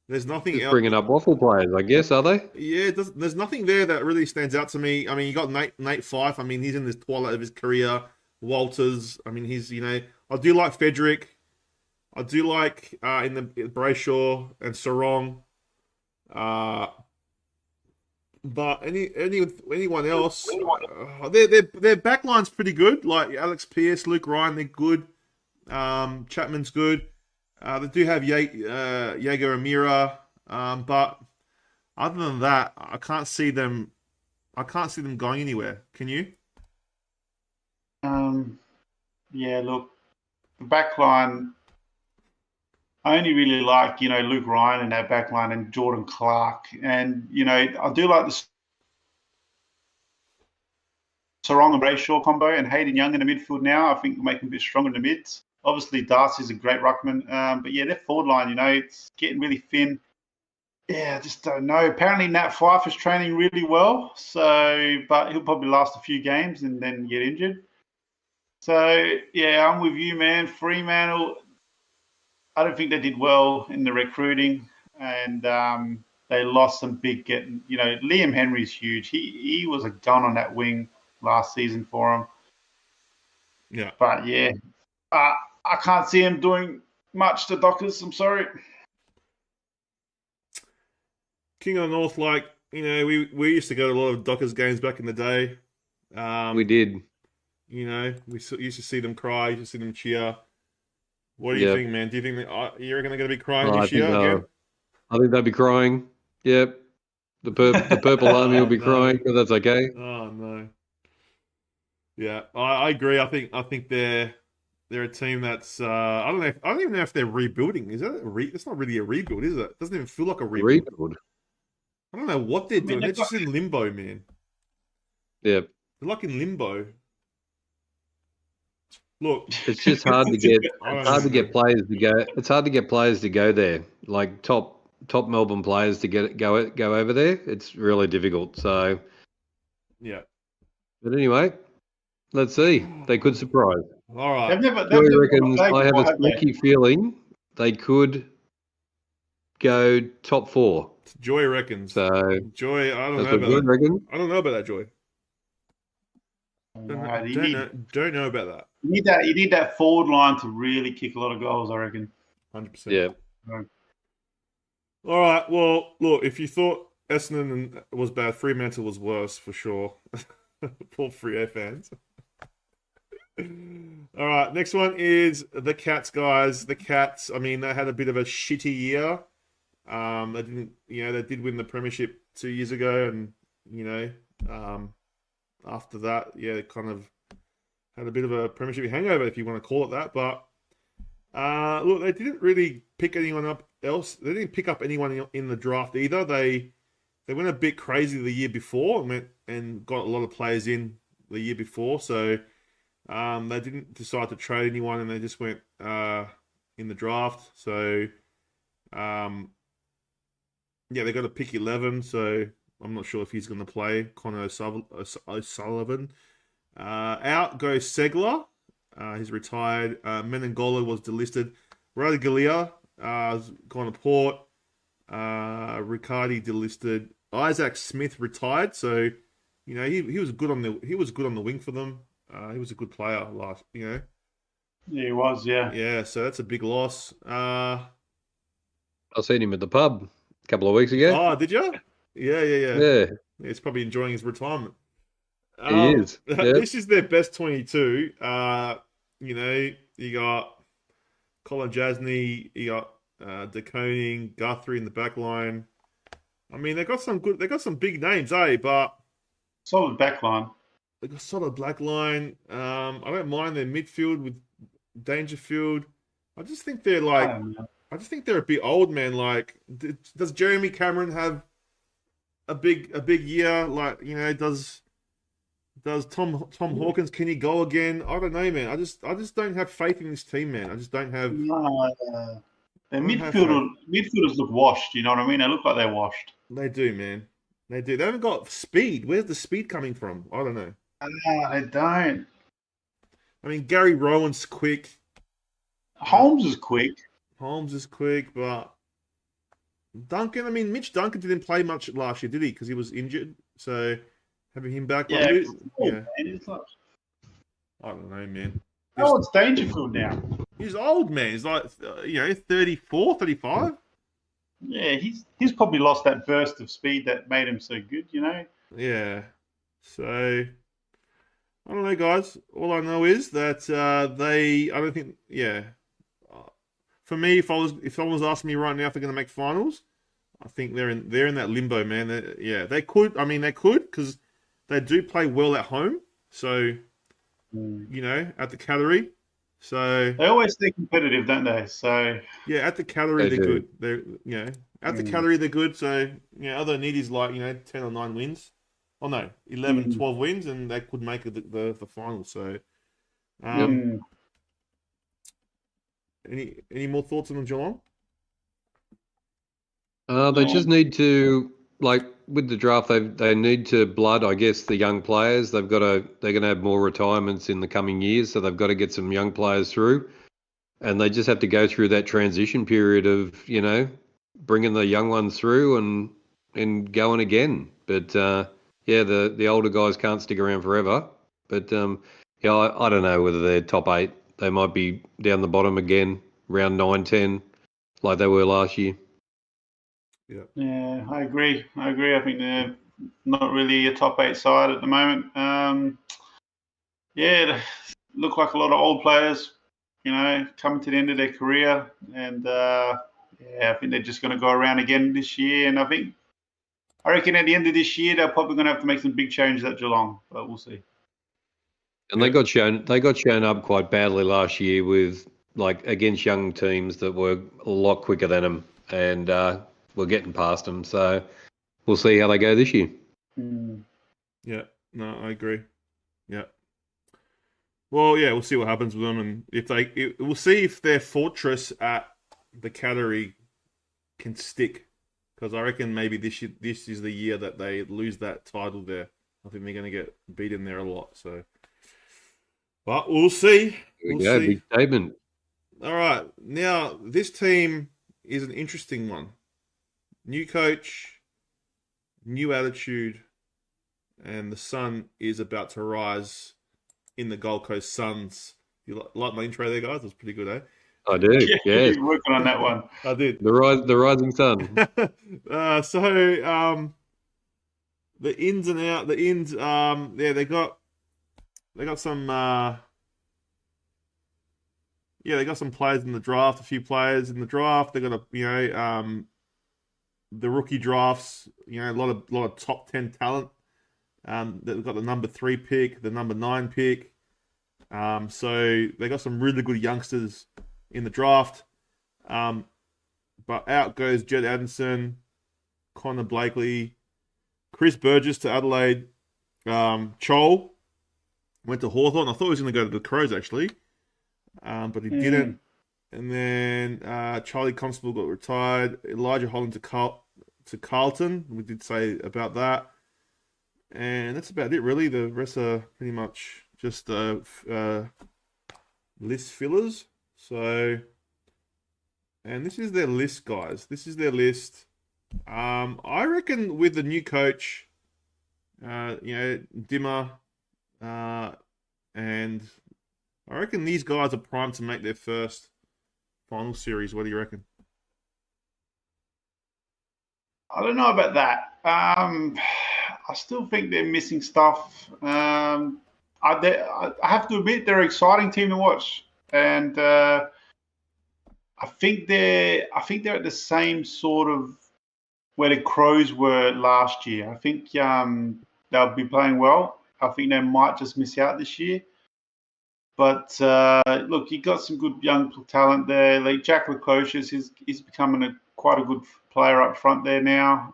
There's nothing else. Bringing up waffle players, I guess, are they? Yeah, there's nothing there that really stands out to me. I mean, you got Nate Fife. I mean, he's in the twilight of his career. Walters. I mean, he's I do like Fedrick. I do like in the Brayshaw and Sarong. But anyone else, their backline's pretty good. Like Alex Pearce, Luke Ryan, they're good. Chapman's good. They do have Jaeger Amira, but other than that, I can't see them. I can't see them going anywhere. Can you? Yeah, look, the back line, I only really like, Luke Ryan in that back line and Jordan Clark. And, I do like the Sarong and Brayshaw combo and Hayden Young in the midfield now. I think make them a bit stronger in the mids. Obviously, Darcy's a great ruckman. But, yeah, their forward line, it's getting really thin. Yeah, I just don't know. Apparently, Nat Fyfe is training really well. But he'll probably last a few games and then get injured. So, yeah, I'm with you, man. Fremantle, I don't think they did well in the recruiting, and they lost some big getting. Liam Henry's huge. He was a gun on that wing last season for him. Yeah. But, yeah, I can't see him doing much to Dockers. I'm sorry. King of the North, we used to go to a lot of Dockers games back in the day. We did. We used to see them cry, used to see them cheer. What do you think, man? Do you think you reckon they're going to be crying this year again? I think they'll be crying. Yep. The Purple Army will be crying, but that's okay. Oh no. Yeah, I agree. I think they're a team that's I don't even know if they're rebuilding. Is that it's not really a rebuild, is it? It doesn't even feel like a rebuild. I don't know what they're doing. They're just in limbo, man. Yep. They're like in limbo. Look, it's just hard to get players to go. It's hard to get players to go there, like top Melbourne players to go over there. It's really difficult. So, yeah. But anyway, let's see. They could surprise. All right. I have a sneaky feeling they could go top 4. Joy reckons. So Joy, I don't know about that. I don't know about that, Joy. Don't know about that. You need that forward line to really kick a lot of goals, I reckon. 100%. Yeah. All right. Well, look, if you thought Essendon was bad, Fremantle was worse for sure. For Freo fans. All right. Next one is the Cats, guys. The Cats. I mean, they had a bit of a shitty year. They didn't. They did win the Premiership 2 years ago, and after that, they kind of had a bit of a Premiership hangover, if you want to call it that. But look, they didn't really pick anyone up else. They didn't pick up anyone in the draft either. They went a bit crazy the year before and got a lot of players in the year before. So they didn't decide to trade anyone, and they just went in the draft. So they got a pick 11. So I'm not sure if he's going to play. Connor O'Sullivan. Out goes Segler. He's retired. Menengola was delisted. Radaglia has gone to Port. Riccardi delisted. Isaac Smith retired. So, he was good on the wing for them. He was a good player last. Yeah, he was. Yeah. Yeah. So that's a big loss. I seen him at the pub a couple of weeks ago. Oh, did you? Yeah. Yeah. He's probably enjoying his retirement. He is. Yep. This is their best 22. You got Colin Jasny, you got De Koning, Guthrie in the back line. I mean, they got some big names, But solid back line. They got solid black line. I don't mind their midfield with Dangerfield. I just think they're a bit old, man. Like, does Jeremy Cameron have a big year? Like, does Tom Hawkins, can he go again? I don't know, man. I just don't have faith in this team, man. I just don't have. Their midfielders look washed. You know what I mean? They look like they're washed. They do, man. They do. They haven't got speed. Where's the speed coming from? I don't know. They don't. I mean, Gary Rowan's quick. Holmes is quick, but Duncan. I mean, Mitch Duncan didn't play much last year, did he? Because he was injured. So. Having him back, I don't know, man. Oh, it's Dangerfield now. He's old, man. He's like, 34, 35. Yeah, he's probably lost that burst of speed that made him so good, Yeah. So, I don't know, guys. All I know is that for me, if someone was asking me right now if they're going to make finals, I think they're in that limbo, man. They could. I mean, they could because they do play well at home. So, at the Cattery. So they always stay competitive, don't they? So yeah, at the Cattery they're good. They're at the Cattery they're good. So all they need is 10 or 9 wins. Oh no, 11, 12 wins, and they could make the final. So, any more thoughts on the Geelong? They just need to, with the draft, they need to blood, I guess, the young players. They're going to have more retirements in the coming years, so they've got to get some young players through, and they just have to go through that transition period of bringing the young ones through and going again. But the older guys can't stick around forever. But I don't know whether they're top 8. They might be down the bottom again, round 9, 10, like they were last year. Yeah, I agree. I think they're not really a top 8 side at the moment. They look like a lot of old players, coming to the end of their career. And, I think they're just going to go around again this year. And I reckon at the end of this year, they're probably going to have to make some big changes at Geelong, but we'll see. And they got shown up quite badly last year with against young teams that were a lot quicker than them, and we're getting past them. So we'll see how they go this year. Yeah, no, I agree. Yeah. Well, we'll see what happens with them, and we'll see if their fortress at the Cattery can stick, because I reckon maybe this is the year that they lose that title there. I think they're going to get beaten there a lot. So. But we'll see. We'll see. Big statement. All right. Now, this team is an interesting one. New coach, new attitude, and the sun is about to rise in the Gold Coast Suns. You like my intro there, guys? It was pretty good, eh? I do, yes. You're working on that one. I did. The rising sun. The ins and out, they got some they got some players in the draft, a few players in the draft. They got the rookie drafts, a lot of top 10 talent. They've got the number 3 pick, the number 9 pick. So they got some really good youngsters in the draft. But out goes Jed Anderson, Connor Blakely, Chris Burgess to Adelaide, Chol went to Hawthorn. I thought he was going to go to the Crows, actually. But he didn't. And then Charlie Constable got retired. Elijah Holland to Carlton. We did say about that. And that's about it, really. The rest are pretty much just list fillers. So, and this is their list, guys. This is their list. I reckon with the new coach, Dimmer, and I reckon these guys are primed to make their first final series. What do you reckon? I don't know about that. I still think they're missing stuff. I have to admit they're an exciting team to watch, and I think they're at the same sort of where the Crows were last year. I think they'll be playing well. I think they might just miss out this year. But look, you got some good young talent there. Like Jack Lukosius, he's becoming quite a good player up front there now.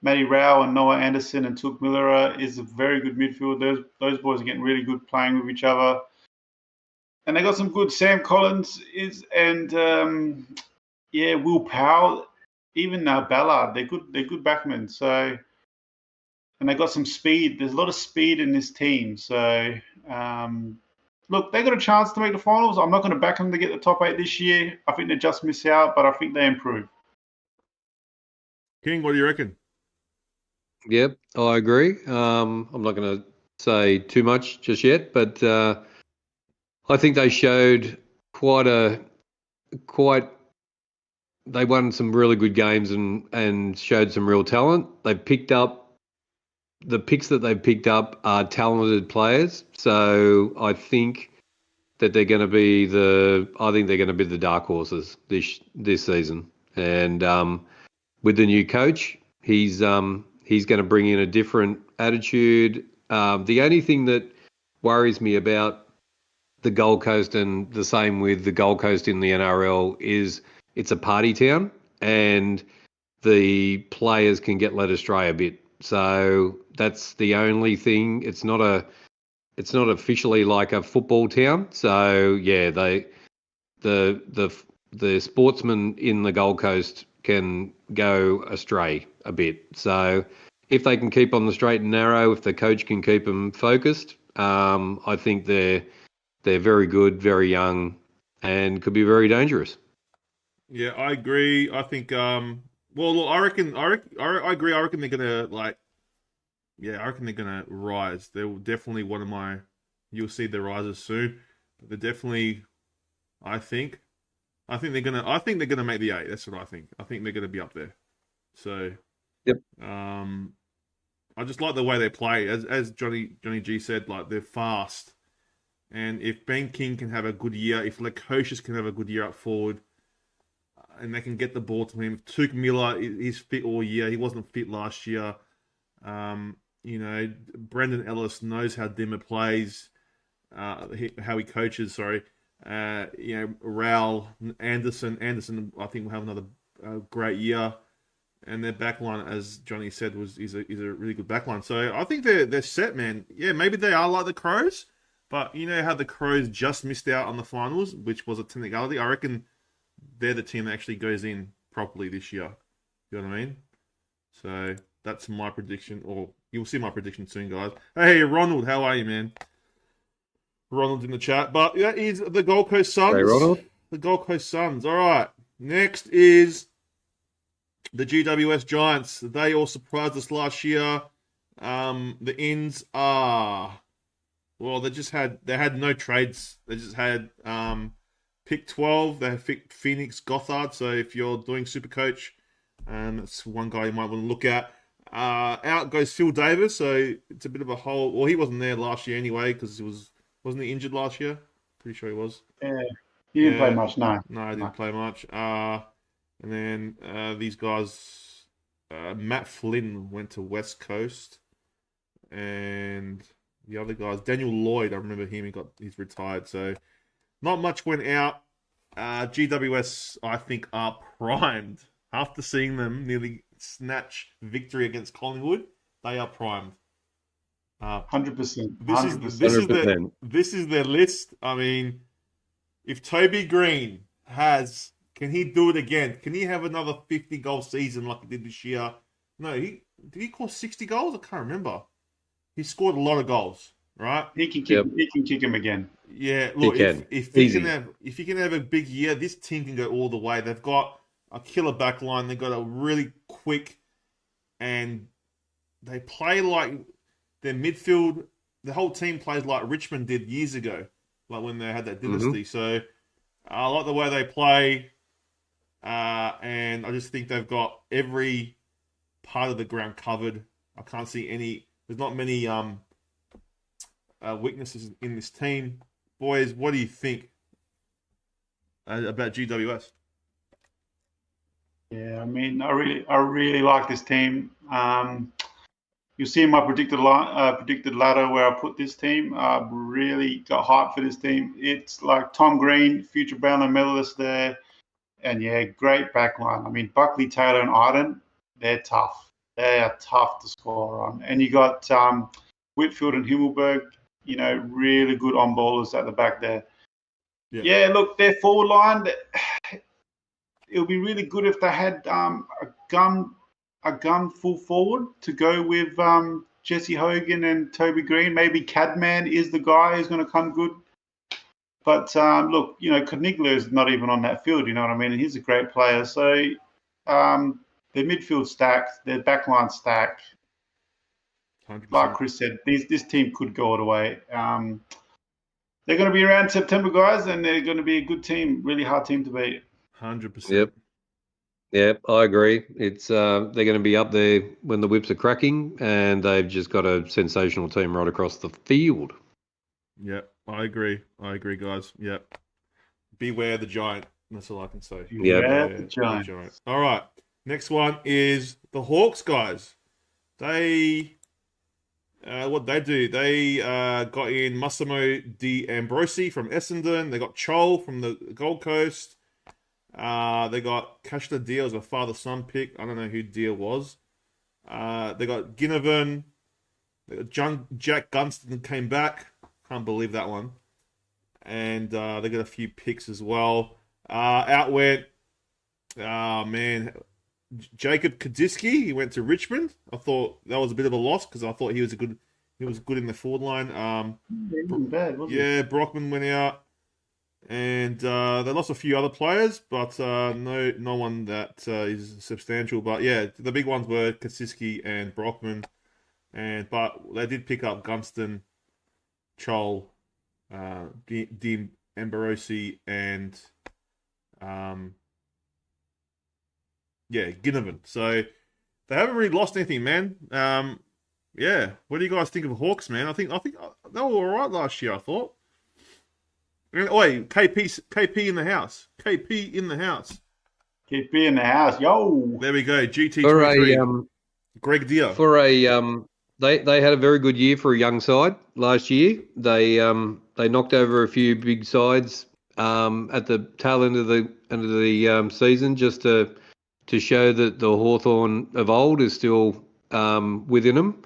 Matty Rao and Noah Anderson and Took Miller is a very good midfield. Those boys are getting really good playing with each other. And they got some good Sam Collins and Will Powell, even Ballard. They're good backmen. So, and they got some speed. There's a lot of speed in this team. So, look, they got a chance to make the finals. I'm not going to back them to get the top 8 this year. I think they just miss out, but I think they improve. King, what do you reckon? Yep, I agree. I'm not going to say too much just yet, but I think they showed they won some really good games and showed some real talent. They picked up the picks that they've picked up are talented players. So I think that they're going to be the dark horses this season. And with the new coach, he's going to bring in a different attitude. The only thing that worries me about the Gold Coast, and the same with the Gold Coast in the NRL, is it's a party town and the players can get led astray a bit. So that's the only thing. It's not officially like a football town. So yeah, the sportsmen in the Gold Coast can go astray a bit. So if they can keep on the straight and narrow, if the coach can keep them focused, I think they're very good, very young, and could be very dangerous. Yeah, I agree. I think. Well, look, I agree. I reckon they're gonna I reckon they're gonna rise. They're definitely one of my. You'll see the rises soon. But they're definitely. I think they're gonna make the 8. That's what I think. I think they're gonna be up there. So. Yep. I just like the way they play. As Johnny G said, like, they're fast. And if Ben King can have a good year, if Lekocius can have a good year up forward, and they can get the ball to him. Tuke Miller is fit all year. He wasn't fit last year. Brendan Ellis knows how Dimmer plays, how he coaches, sorry. Raul, Anderson, I think will have another great year. And their backline, as Johnny said, is a really good backline. So I think they're set, man. Yeah, maybe they are like the Crows, but you know how the Crows just missed out on the finals, which was a technicality. I reckon they're the team that actually goes in properly this year. You know what I mean? So that's my prediction, or you'll see my prediction soon, guys. Hey, Ronald, how are you, man? Ronald's in the chat. But that is the Gold Coast Suns. Hey, Ronald. The Gold Coast Suns. All right. Next is the GWS Giants. They all surprised us last year. The ins are... Well, they had no trades. They just had pick 12. They have Phoenix Gothard. So if you're doing Supercoach, that's one guy you might want to look at. Out goes Phil Davis. So it's a bit of a hole. Well, he wasn't there last year anyway because wasn't he injured last year? Pretty sure he was. Yeah, he didn't play much. No, he didn't play much. And then these guys, Matt Flynn went to West Coast, and the other guys, Daniel Lloyd, I remember him. He's retired, so not much went out. GWS, I think, are primed after seeing them nearly snatch victory against Collingwood. They are primed. 100%. This is their list. I mean, if Toby Green can he do it again? Can he have another 50-goal season like he did this year? No, did he score 60 goals? I can't remember. He scored a lot of goals, right? He can kick him again. Yeah, look, if he can have a big year, this team can go all the way. They've got a killer back line. They've got a really quick, and they play like their midfield. The whole team plays like Richmond did years ago, like when they had that dynasty. So I like the way they play, and I just think they've got every part of the ground covered. I can't see any. There's not many weaknesses in this team. Boys, what do you think about GWS? Yeah, I mean, I really like this team. You see my predicted ladder where I put this team. I really got hyped for this team. It's like Tom Green, future Brownlow medalist there, and yeah, great backline. I mean, Buckley, Taylor, and Iden, they're tough. They are tough to score on. And you got Whitfield and Himmelberg, really good on ballers at the back there. Yeah, look, their forward line, it would be really good if they had a gun full forward to go with Jesse Hogan and Toby Green. Maybe Cadman is the guy who's going to come good. But look, Coniglia is not even on that field, you know what I mean? And he's a great player. So their midfield stacked, their backline stacked. 100%. Like Chris said, this team could go all the way. They're going to be around September, guys, and they're going to be a good team, really hard team to beat. 100%. Yep, I agree. It's they're going to be up there when the whips are cracking, and they've just got a sensational team right across the field. Yep, I agree, guys. Yep. Beware the giant. That's all I can say. Yeah, Beware the giant. All right. Next one is the Hawks, guys. They, what they do? They got in Massimo Di Ambrosi from Essendon. They got Chol from the Gold Coast. They got Kashta Deal as a father-son pick. I don't know who Deal was. They got Ginnivan. They got Jack Gunston came back. Can't believe that one. And they got a few picks as well. Out went, Jacob Kadiski. He went to Richmond. I thought that was a bit of a loss because I thought he was good in the forward line. He wasn't bad, was he? Brockman went out, and they lost a few other players, but no one that is substantial. But yeah, the big ones were Kadiski and Brockman, but they did pick up Gunston, Chol, Dim Ambarosi, and Ginnivan. So they haven't really lost anything, man. What do you guys think of Hawks, man? I think they were all right last year. I thought. Wait, KP in the house. KP in the house. KP in the house, yo. There we go. GT For a Greg Deer. For a they had a very good year for a young side last year. They knocked over a few big sides at the tail end of the season, just to show that the Hawthorn of old is still within them.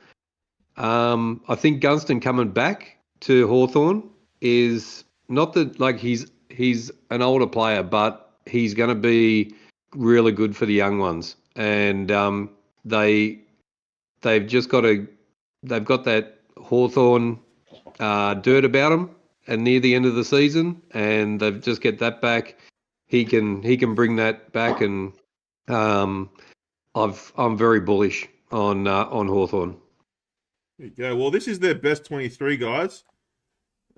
I think Gunston coming back to Hawthorn is not that, like, he's an older player, but he's going to be really good for the young ones. And they've got that Hawthorn dirt about them, and near the end of the season, and they've just get that back. He can bring that back, and I'm very bullish on Hawthorn. There you go. Well, this is their best 23, guys.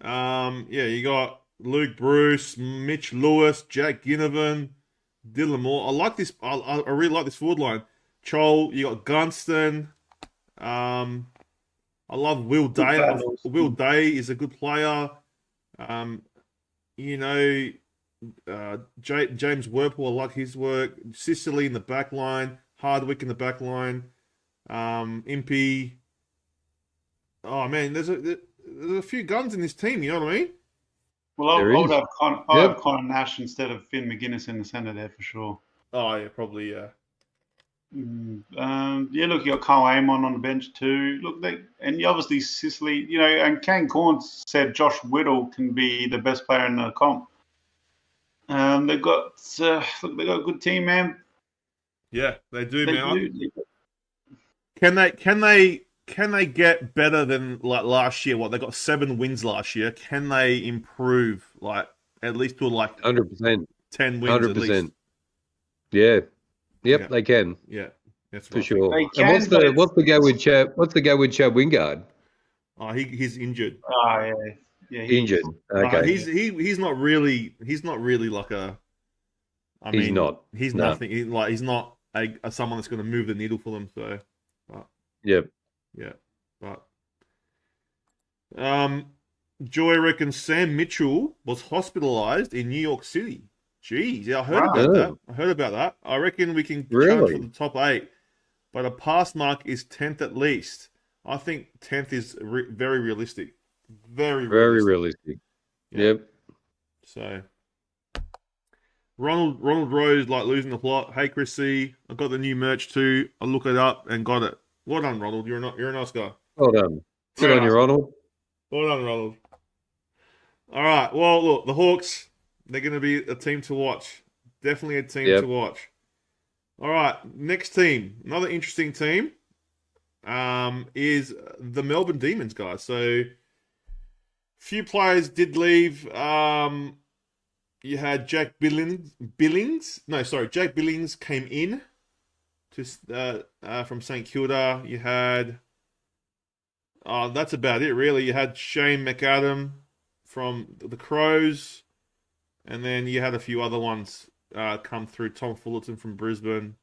You got Luke Bruce, Mitch Lewis, Jack Ginnivan, Dylan Moore. I like this. I really like this forward line. Chol, you got Gunston. I love Will Day. Will Day is a good player. James Werple, I like his work. Sicily in the back line. Hardwick in the back line. Impey. Oh, man, there's a few guns in this team, you know what I mean? Well, I would have Connor Nash instead of Finn McGuinness in the centre there for sure. Oh, yeah, probably, yeah. Look, you got Carl Amon on the bench too. Look, obviously Sicily, and Kane Corn said Josh Whittle can be the best player in the comp. They've got a good team, man. Yeah, they do, man. Can they get better than like last year? What, they got 7 wins last year. Can they improve at least to 100%, 10 wins 100%. At least? Yeah. Yep, they can. Yeah, that's for sure. And what's the go with Chad? What's the go with Chad Wingard? Oh, he's injured. Oh yeah, injured. Okay, he's not really like a. He's not. He's nothing. He's not someone that's going to move the needle for them. So. Yep. Yeah, but. Joy reckons Sam Mitchell was hospitalized in New York City. Jeez, yeah, I heard about that. I reckon we can challenge for the top 8, but a pass mark is 10th at least. I think 10th is very realistic. Very realistic. Yep. So, Ronald Rose losing the plot. Hey, Chris C, I got the new merch too. I looked it up and got it. Well done, Ronald. You're a nice guy. Well done. Good on you, Ronald. Well done, Ronald. All right. Well, look, the Hawks. They're going to be a team to watch. Definitely a team to watch. All right, next team. Another interesting team is the Melbourne Demons, guys. So, few players did leave. You had Jack Billings. No, sorry, Jack Billings came in to from StKilda. You had... that's about it, really. You had Shane McAdam from the Crows. And then you had a few other ones come through. Tom Fullerton from Brisbane.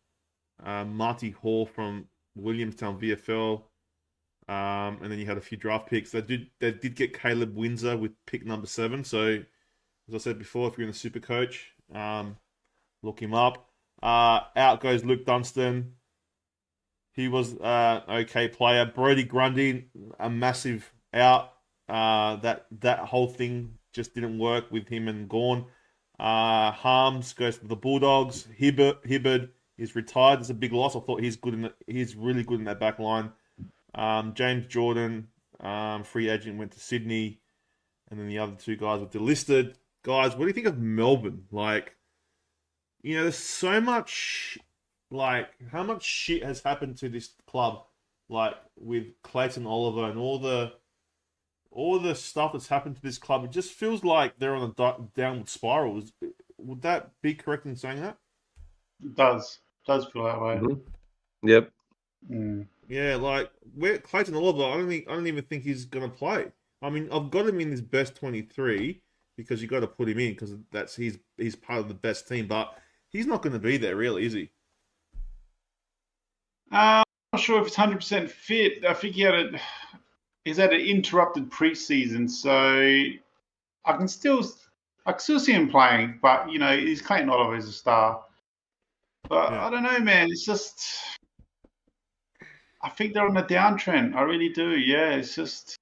Marty Hall from Williamstown VFL. And then you had a few draft picks. They did get Caleb Windsor with pick number 7. So, as I said before, if you're in the super coach, look him up. Out goes Luke Dunstan. He was an okay player. Brodie Grundy, a massive out. That whole thing just didn't work with him and Gawn. Harms goes to the Bulldogs. Hibbard is retired. It's a big loss. I thought he's really good in that back line. James Jordan, free agent, went to Sydney, and then the other 2 guys were delisted. Guys, what do you think of Melbourne? Like, there's so much, how much shit has happened to this club, with Clayton Oliver and all the stuff that's happened to this club. It just feels like they're on a downward spiral. Would that be correct in saying that? It does feel that way. Mm-hmm. Yep. Mm. Yeah, where Clayton Oliver, I don't even think he's gonna play. I mean, I've got him in his best 23 because you got to put him in because he's part of the best team, but he's not going to be there, really, is he? I'm not sure if he's 100% fit. I think he's had an interrupted preseason, so I can still see him playing, but he's Clayton Oliver as a star. But yeah. I don't know, man. It's just. I think they're on a downtrend. I really do. Yeah, it's just.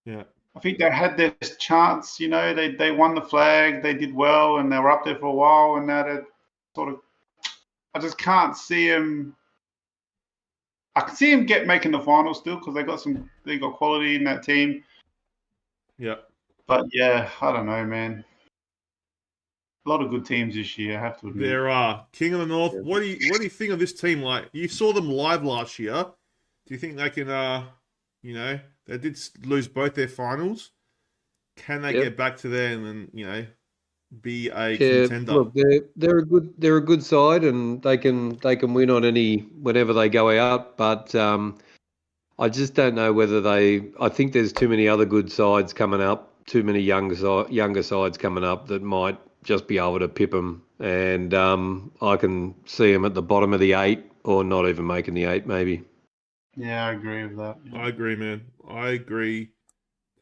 Yeah. I think they had their chance. They won the flag. They did well, and they were up there for a while. And now they're sort of. I just can't see them. I can see them making the final still because they got quality in that team. Yeah. But yeah, I don't know, man. A lot of good teams this year, I have to admit. There are. King of the North. Yeah. What do you think of this team? You saw them live last year. Do you think they can, they did lose both their finals. Can they get back to there and then, be a contender? Look, they're a good side, and they can win on whenever they go out. But I just don't know whether I think there's too many other good sides coming up, too many younger sides coming up that might just be able to pip them, and I can see them at the bottom of the 8 or not even making the 8, maybe. Yeah, I agree with that. Yeah. I agree, man. I agree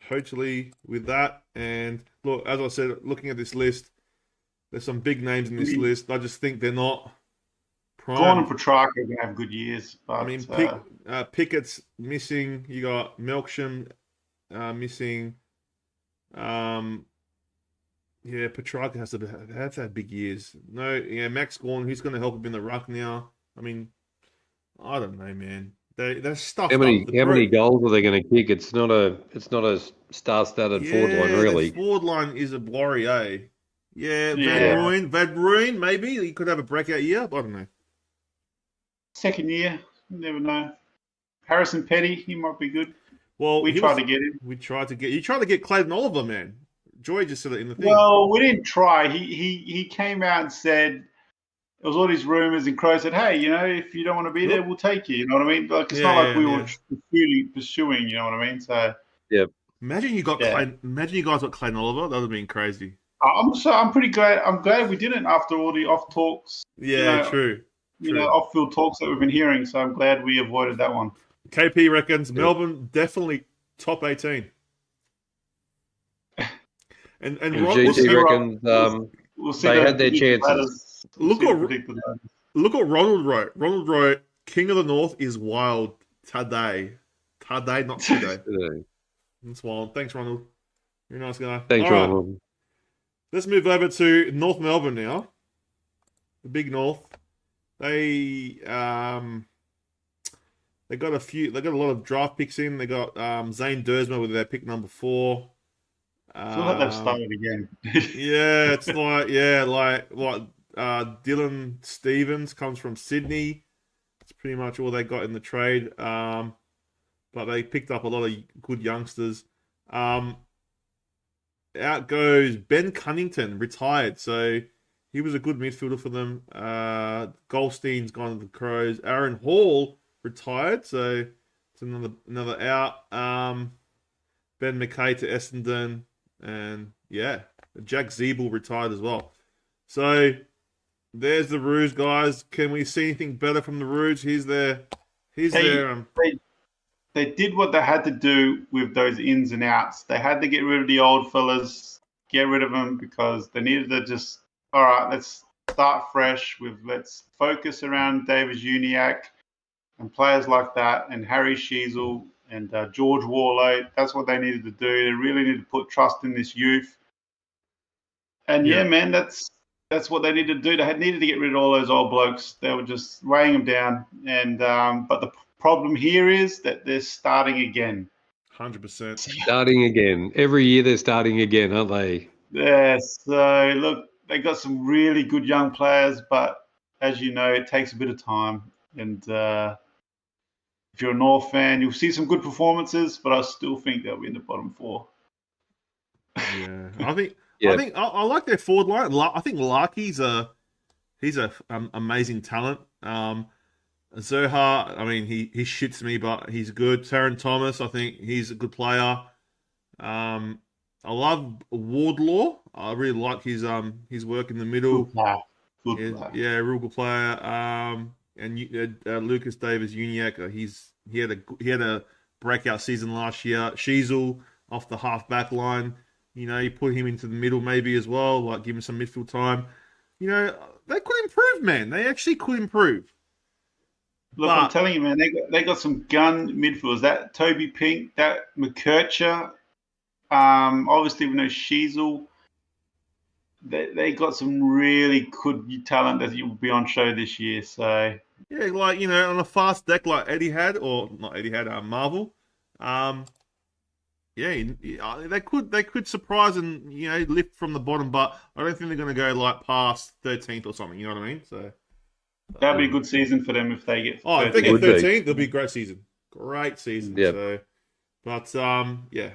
totally with that. And look, as I said, looking at this list, there's some big names in this list. I just think they're not prime. Gawn and Petrarca are going to have good years. But, I mean, Pickett's missing. You got Melksham missing. Yeah, Petrarca has to have big years. No, yeah, Max Gawn, who's going to help him in the ruck now? I mean, I don't know, man. They're stuffed How many goals are they going to kick? It's not a star-studded forward line, really. The forward line is a worry, eh? Yeah, Van Rooyen, maybe he could have a breakout year. But I don't know. Second year, you never know. Harrison Petty, he might be good. Well, we tried to get him. You tried to get Clayton Oliver, man. Joy just said it in the thing. Well, we didn't try. He came out and said. It was all these rumors, and Crow said, "Hey, if you don't want to be there, we'll take you." You know what I mean? It's not like we were pursuing. You know what I mean? So, yeah. Imagine you guys got Clayton Oliver. That would have been crazy. I'm pretty glad. I'm glad we didn't after all the off talks. Yeah, true. Off-field talks that we've been hearing. So I'm glad we avoided that one. KP reckons Melbourne definitely top 18. And GT reckons they had their chances. Look what Ronald wrote. Ronald wrote, King of the North is wild today. Today, not today. That's wild. Thanks, Ronald. You're a nice guy. Thanks, Ronald. Right. Let's move over to North Melbourne now. The Big North. They got a lot of draft picks in. They got Zane Dersma with their pick number 4. I feel like they've started again. Yeah, it's Dylan Stevens comes from Sydney. It's pretty much all they got in the trade. But they picked up a lot of good youngsters. Out goes Ben Cunnington, retired. So he was a good midfielder for them. Goldstein's gone to the Crows. Aaron Hall retired. So it's another out. Ben McKay to Essendon. And yeah, Jack Zeeble retired as well. So there's the Roos, guys. Can we see anything better from the Roos? They they did what they had to do with those ins and outs. They had to get rid of the old fellas, get rid of them because they needed to just, all right, let's start fresh let's focus around Davis Uniacke and players like that, and Harry Sheasel and George Warlow. That's what they needed to do. They really need to put trust in this youth. And yeah, man, that's what they needed to do. They had needed to get rid of all those old blokes. They were just weighing them down. And but the problem here is that they're starting again. 100%. Starting again. Every year they're starting again, aren't they? Yeah. So look, they got some really good young players, but as you know, it takes a bit of time. And if you're a North fan, you'll see some good performances, but I still think they'll be in the bottom 4. Yeah, I think. Yeah. I like their forward line. I think Larky's he's a amazing talent. Zohar, I mean, he shits me, but he's good. Taron Thomas, I think he's a good player. I love Wardlaw. I really like his work in the middle. Good player. Yeah, real good player. And Lucas Davis Uniacke, he had a breakout season last year. Sheasel off the half back line. You know, you put him into the middle maybe as well, like give him some midfield time. You know, they could improve, man. They actually could improve. Look, I'm telling you, man, they got some gun midfielders. That Toby Pink, that McKercher, obviously we know Sheasel. They got some really good talent that will be on show this year. So yeah, like, you know, on a fast deck like Eddie had, or not Eddie had, Marvel. Yeah, they could surprise and, you know, lift from the bottom, but I don't think they're going to go like past 13th or something. You know what I mean? So that'd be a good season for them if they get. Oh, 13th. If they get 13th, it'll be a great season. Great season. Yeah. So, but yeah,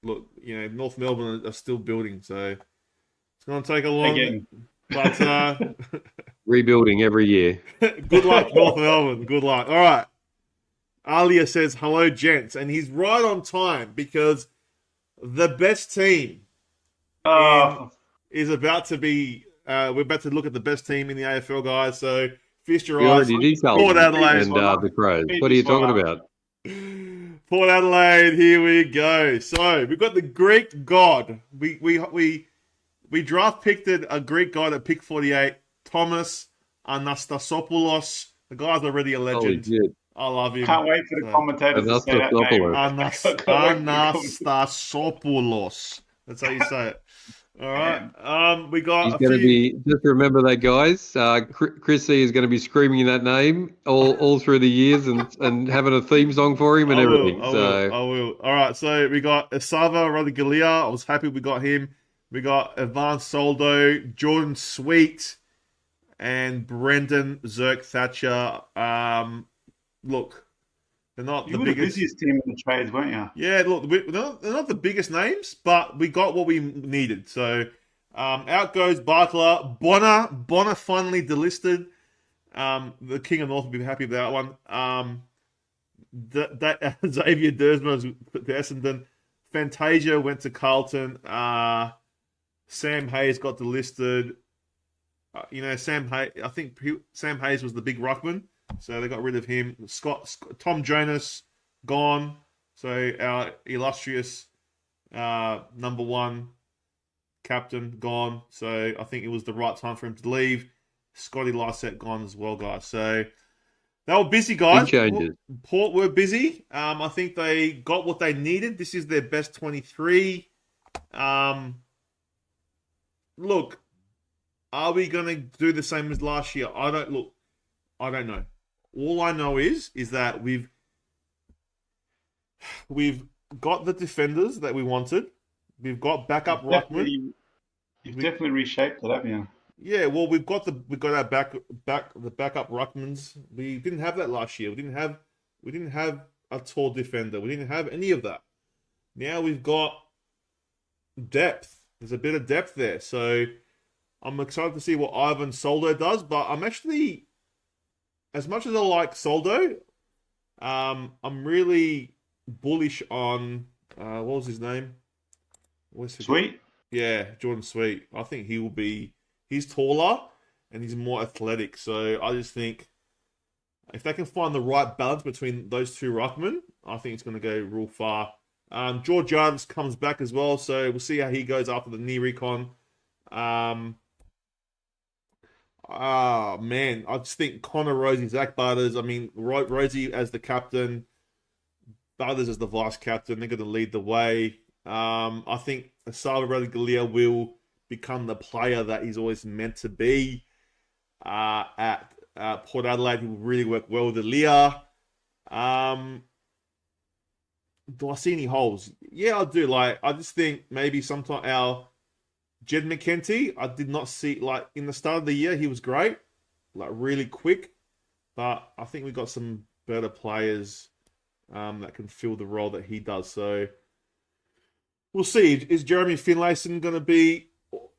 look, you know, North Melbourne are still building, so it's going to take a long. Again. But rebuilding every year. Good luck, North Melbourne. Good luck. All right. Alia says, hello, gents. And he's right on time because the best team is about to be... we're about to look at the best team in the AFL, guys. So feast your eyes. Port Adelaide. And the Crows. What are you talking about? Port Adelaide, here we go. So we've got the Greek god. We draft picked a Greek god at pick 48. Thomas Anastasopoulos. The guy's already a legend. I love him. Can't wait for the commentators to say that name. Anastasopoulos. That's how you say it. All right. We got. He's going to be. Just remember that, guys. Chrissy is going to be screaming that name all through the years and having a theme song for him and everything. I will. All right. So we got Esava Rodigalia. I was happy we got him. We got Ivan Soldo, Jordan Sweet, and Brendan Zirk Thatcher. Look, they're not the biggest. busiest team in the trades, weren't you? Yeah, look, they're not the biggest names, but we got what we needed. So out goes Barkla. Bonner finally delisted. The King of North will be happy with that one. Xavier Dersma was to Essendon. Fantasia went to Carlton. Sam Hayes got delisted. Sam Hayes. I think Sam Hayes was the big ruckman. So they got rid of him. Tom Jonas, gone. So our illustrious number 1 captain, gone. So I think it was the right time for him to leave. Scotty Lysette, gone as well, guys. So they were busy, guys. Big changes. Port were busy. I think they got what they needed. This is their best 23. Look, are we going to do the same as last year? I don't know. All I know is that we've got the defenders that we wanted. We've got backup ruckman. You've definitely reshaped it, haven't you? Yeah, well, we've got our the backup ruckmans. We didn't have that last year. We didn't have a tall defender. We didn't have any of that. Now we've got depth. There's a bit of depth there. So I'm excited to see what Ivan Soldo does, but I'm actually, as much as I like Soldo, I'm really bullish on what was his name? Sweet? Yeah, Jordan Sweet. I think he's taller and he's more athletic. So I just think If they can find the right balance between those two ruckmen, I think it's going to go real far. George Jarvis comes back as well, so we'll see how he goes after the knee recon. Man, I just think Connor, Rosie, Zach Butters. I mean, Rosie as the captain, Butters as the vice captain. They're going to lead the way. I think Asava Radaglia will become the player that he's always meant to be. At Port Adelaide, he will really work well with Aaliyah. Do I see any holes? Yeah, I do. I just think maybe sometime our Jed McKenty, I did not see, in the start of the year, he was great, really quick. But I think we've got some better players that can fill the role that he does. So we'll see. Is Jeremy Finlayson going to be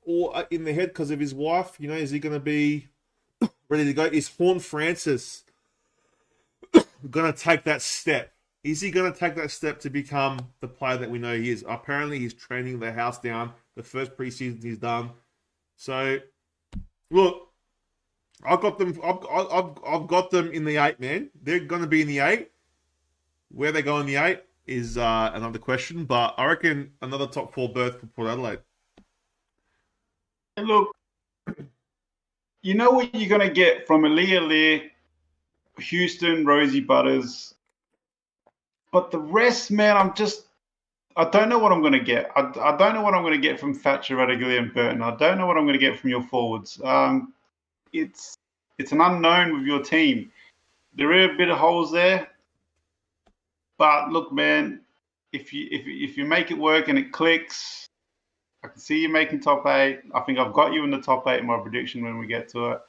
all in the head because of his wife? Is he going to be ready to go? Is Horn Francis going to take that step? Is he going to take that step to become the player that we know he is? Apparently, he's training the house down. The first preseason he's done. So, look, I've got them. I've got them in the 8, man. They're going to be in the 8. Where they go in the 8 is another question. But I reckon another top 4 berth for Port Adelaide. Look, you know what you're going to get from Aaliyah Lear, Houston, Rosie Butters. But the rest, man, I don't know what I'm going to get. I don't know what I'm going to get from Thatcher, Radaglia, and Burton. I don't know what I'm going to get from your forwards. It's an unknown with your team. There are a bit of holes there. But look, man, if you make it work and it clicks, I can see you making top 8. I think I've got you in the top 8 in my prediction when we get to it.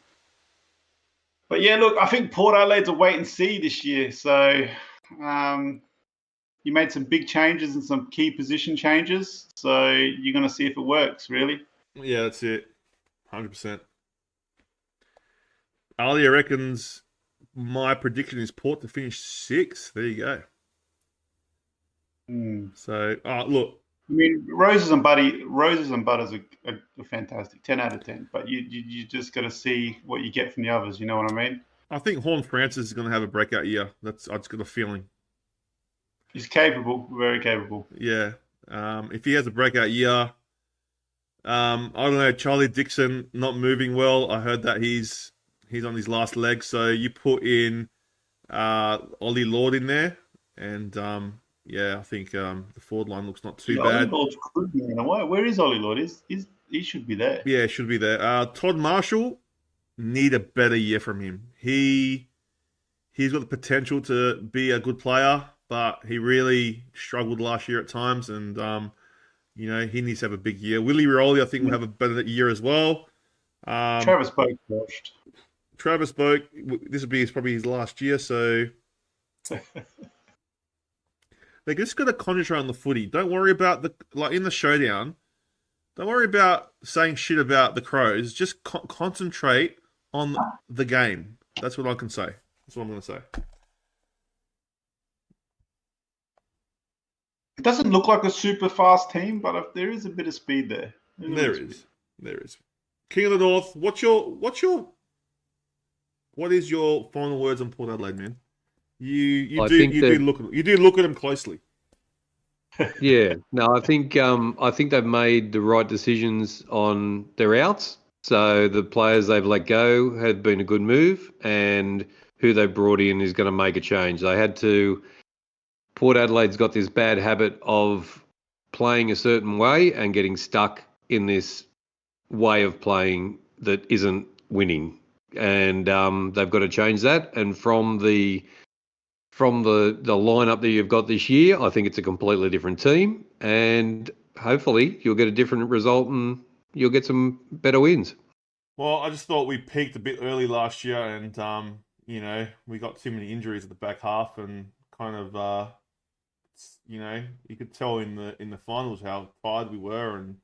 But yeah, look, I think Port Adelaide's a wait and see this year. So you made some big changes and some key position changes. So you're going to see if it works, really. Yeah, that's it. 100%. Alia reckons my prediction is Port to finish 6th. There you go. So, look. I mean, Roses and Butters are fantastic. 10 out of 10. But you just got to see what you get from the others. You know what I mean? I think Horn Francis is going to have a breakout year. I just got a feeling. He's capable, very capable. Yeah. If he has a breakout year, I don't know, Charlie Dixon not moving well. I heard that he's on his last leg. So you put in Ollie Lord in there. And, I think the forward line looks not too bad. Ollie Lord's good, man. Where is Ollie Lord? He should be there. Yeah, should be there. Todd Marshall, need a better year from him. He's got the potential to be a good player, but he really struggled last year at times, and he needs to have a big year. Willie Rioli, I think, will have a better year as well. Travis Boak washed. Travis Boak, this will be probably his last year, so they just got to concentrate on the footy. Don't worry about in the showdown. Don't worry about saying shit about the Crows. Just concentrate on the game. That's what I can say. That's what I'm going to say. It doesn't look like a super fast team, but there is a bit of speed there. There is. King of the North, what is your final words on Port Adelaide, man? You do look at them closely. Yeah, no, I think they've made the right decisions on their outs. So the players they've let go have been a good move, and who they've brought in is going to make a change. Port Adelaide's got this bad habit of playing a certain way and getting stuck in this way of playing that isn't winning, and they've got to change that. And from the lineup that you've got this year, I think it's a completely different team, and hopefully you'll get a different result and you'll get some better wins. Well, I just thought we peaked a bit early last year, and we got too many injuries at the back half, and kind of you could tell in the finals how tired we were, and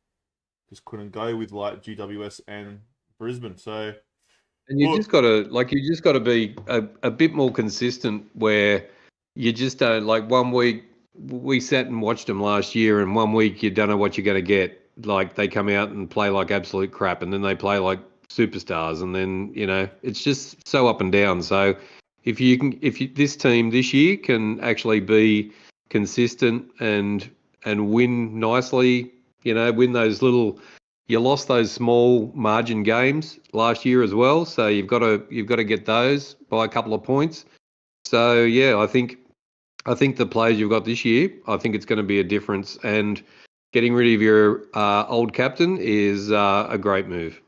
just couldn't go with GWS and Brisbane. So. And you just got to be a bit more consistent, where you just don't, 1 week we sat and watched them last year, and 1 week you don't know what you're going to get. They come out and play like absolute crap, and then they play like superstars, and then it's just so up and down. So this team this year can actually be consistent and win nicely, win those little. You lost those small margin games last year as well, so you've got to get those by a couple of points. So yeah, I think the players you've got this year, I think it's going to be a difference. And getting rid of your old captain is a great move.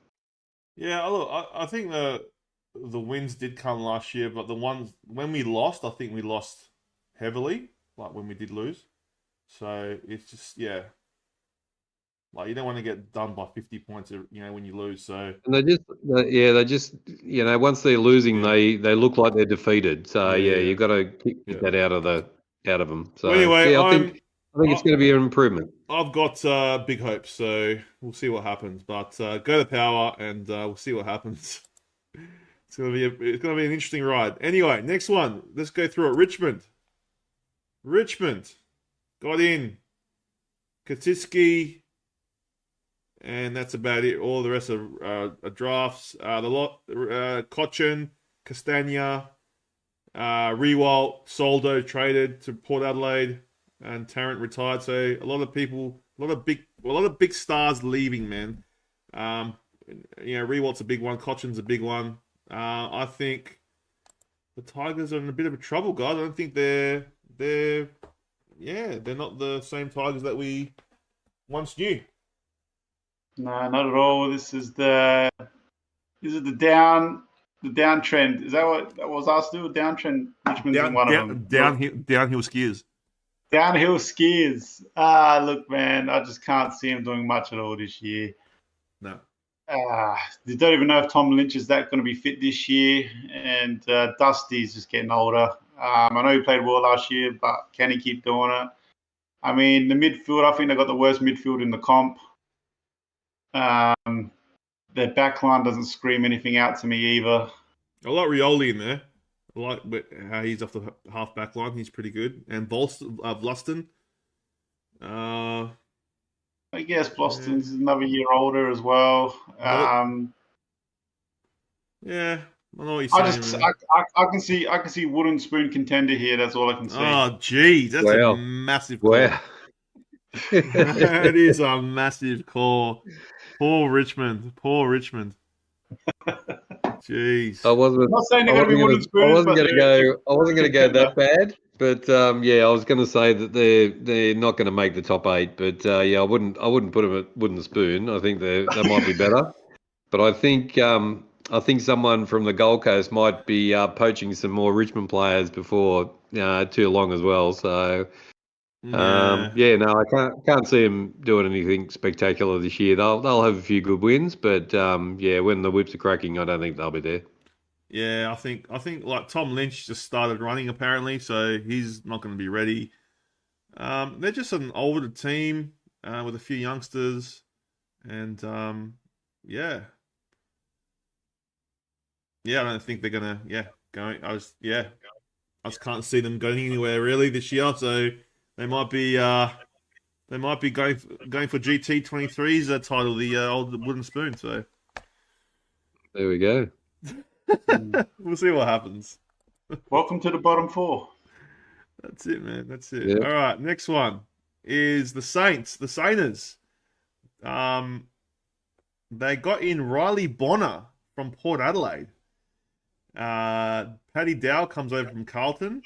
Yeah, look, I think the wins did come last year, but the ones when we lost, I think we lost heavily, like when we did lose. So it's just like you don't want to get done by 50 points, when you lose. So and they just once they're losing, they look like they're defeated. So you've got to kick that out of them. So well, anyway, I think it's going to be an improvement. I've got big hopes, so we'll see what happens. But go to Power, and we'll see what happens. It's gonna be an interesting ride. Anyway, next one. Let's go through it. Richmond got in Katiski, and that's about it. All the rest are drafts. Cochin, Castagna, Rewalt, Soldo traded to Port Adelaide, and Tarrant retired. So a lot of big stars leaving, man. Rewalt's a big one. Cochin's a big one. I think the Tigers are in a bit of trouble, guys. I don't think they're not the same Tigers that we once knew. No, not at all. This is the downtrend. Is that what that was asked to do? Downtrend. Richmond's in one of them. Downhill skiers. Downhill skiers. Look, man, I just can't see him doing much at all this year. No. You don't even know if Tom Lynch is going to be fit this year, and Dusty's just getting older. I know he played well last year, but can he keep doing it? I mean, the midfield, I think they got the worst midfield in the comp. Their backline doesn't scream anything out to me either. I like Rioli in there. I like how he's off the half back line. He's pretty good. And Vluston. I guess Boston's another year older as well. I know what you're saying. I can see wooden spoon contender here. That's all I can see. Oh, geez, that's a massive call. Wow. That is a massive call. Poor Richmond. Jeez. I wasn't going to go that bad, but I was going to say that they're not going to make the top 8, but I wouldn't put them at wooden spoon. I think they might be better, but I think someone from the Gold Coast might be poaching some more Richmond players before too long as well. So I can't see them doing anything spectacular this year. They'll have a few good wins, but when the whips are cracking, I don't think they'll be there. Yeah, I think like Tom Lynch just started running apparently, so he's not going to be ready. They're just an older team with a few youngsters, and I don't think they're gonna I just can't see them going anywhere really this year. So they might be going for GT23's title, the old wooden spoon. So there we go. We'll see what happens. Welcome to the bottom 4. That's it, man. That's it. Yep. All right, next one is the Saints, the Sainers. They got in Riley Bonner from Port Adelaide. Paddy Dow comes over from Carlton.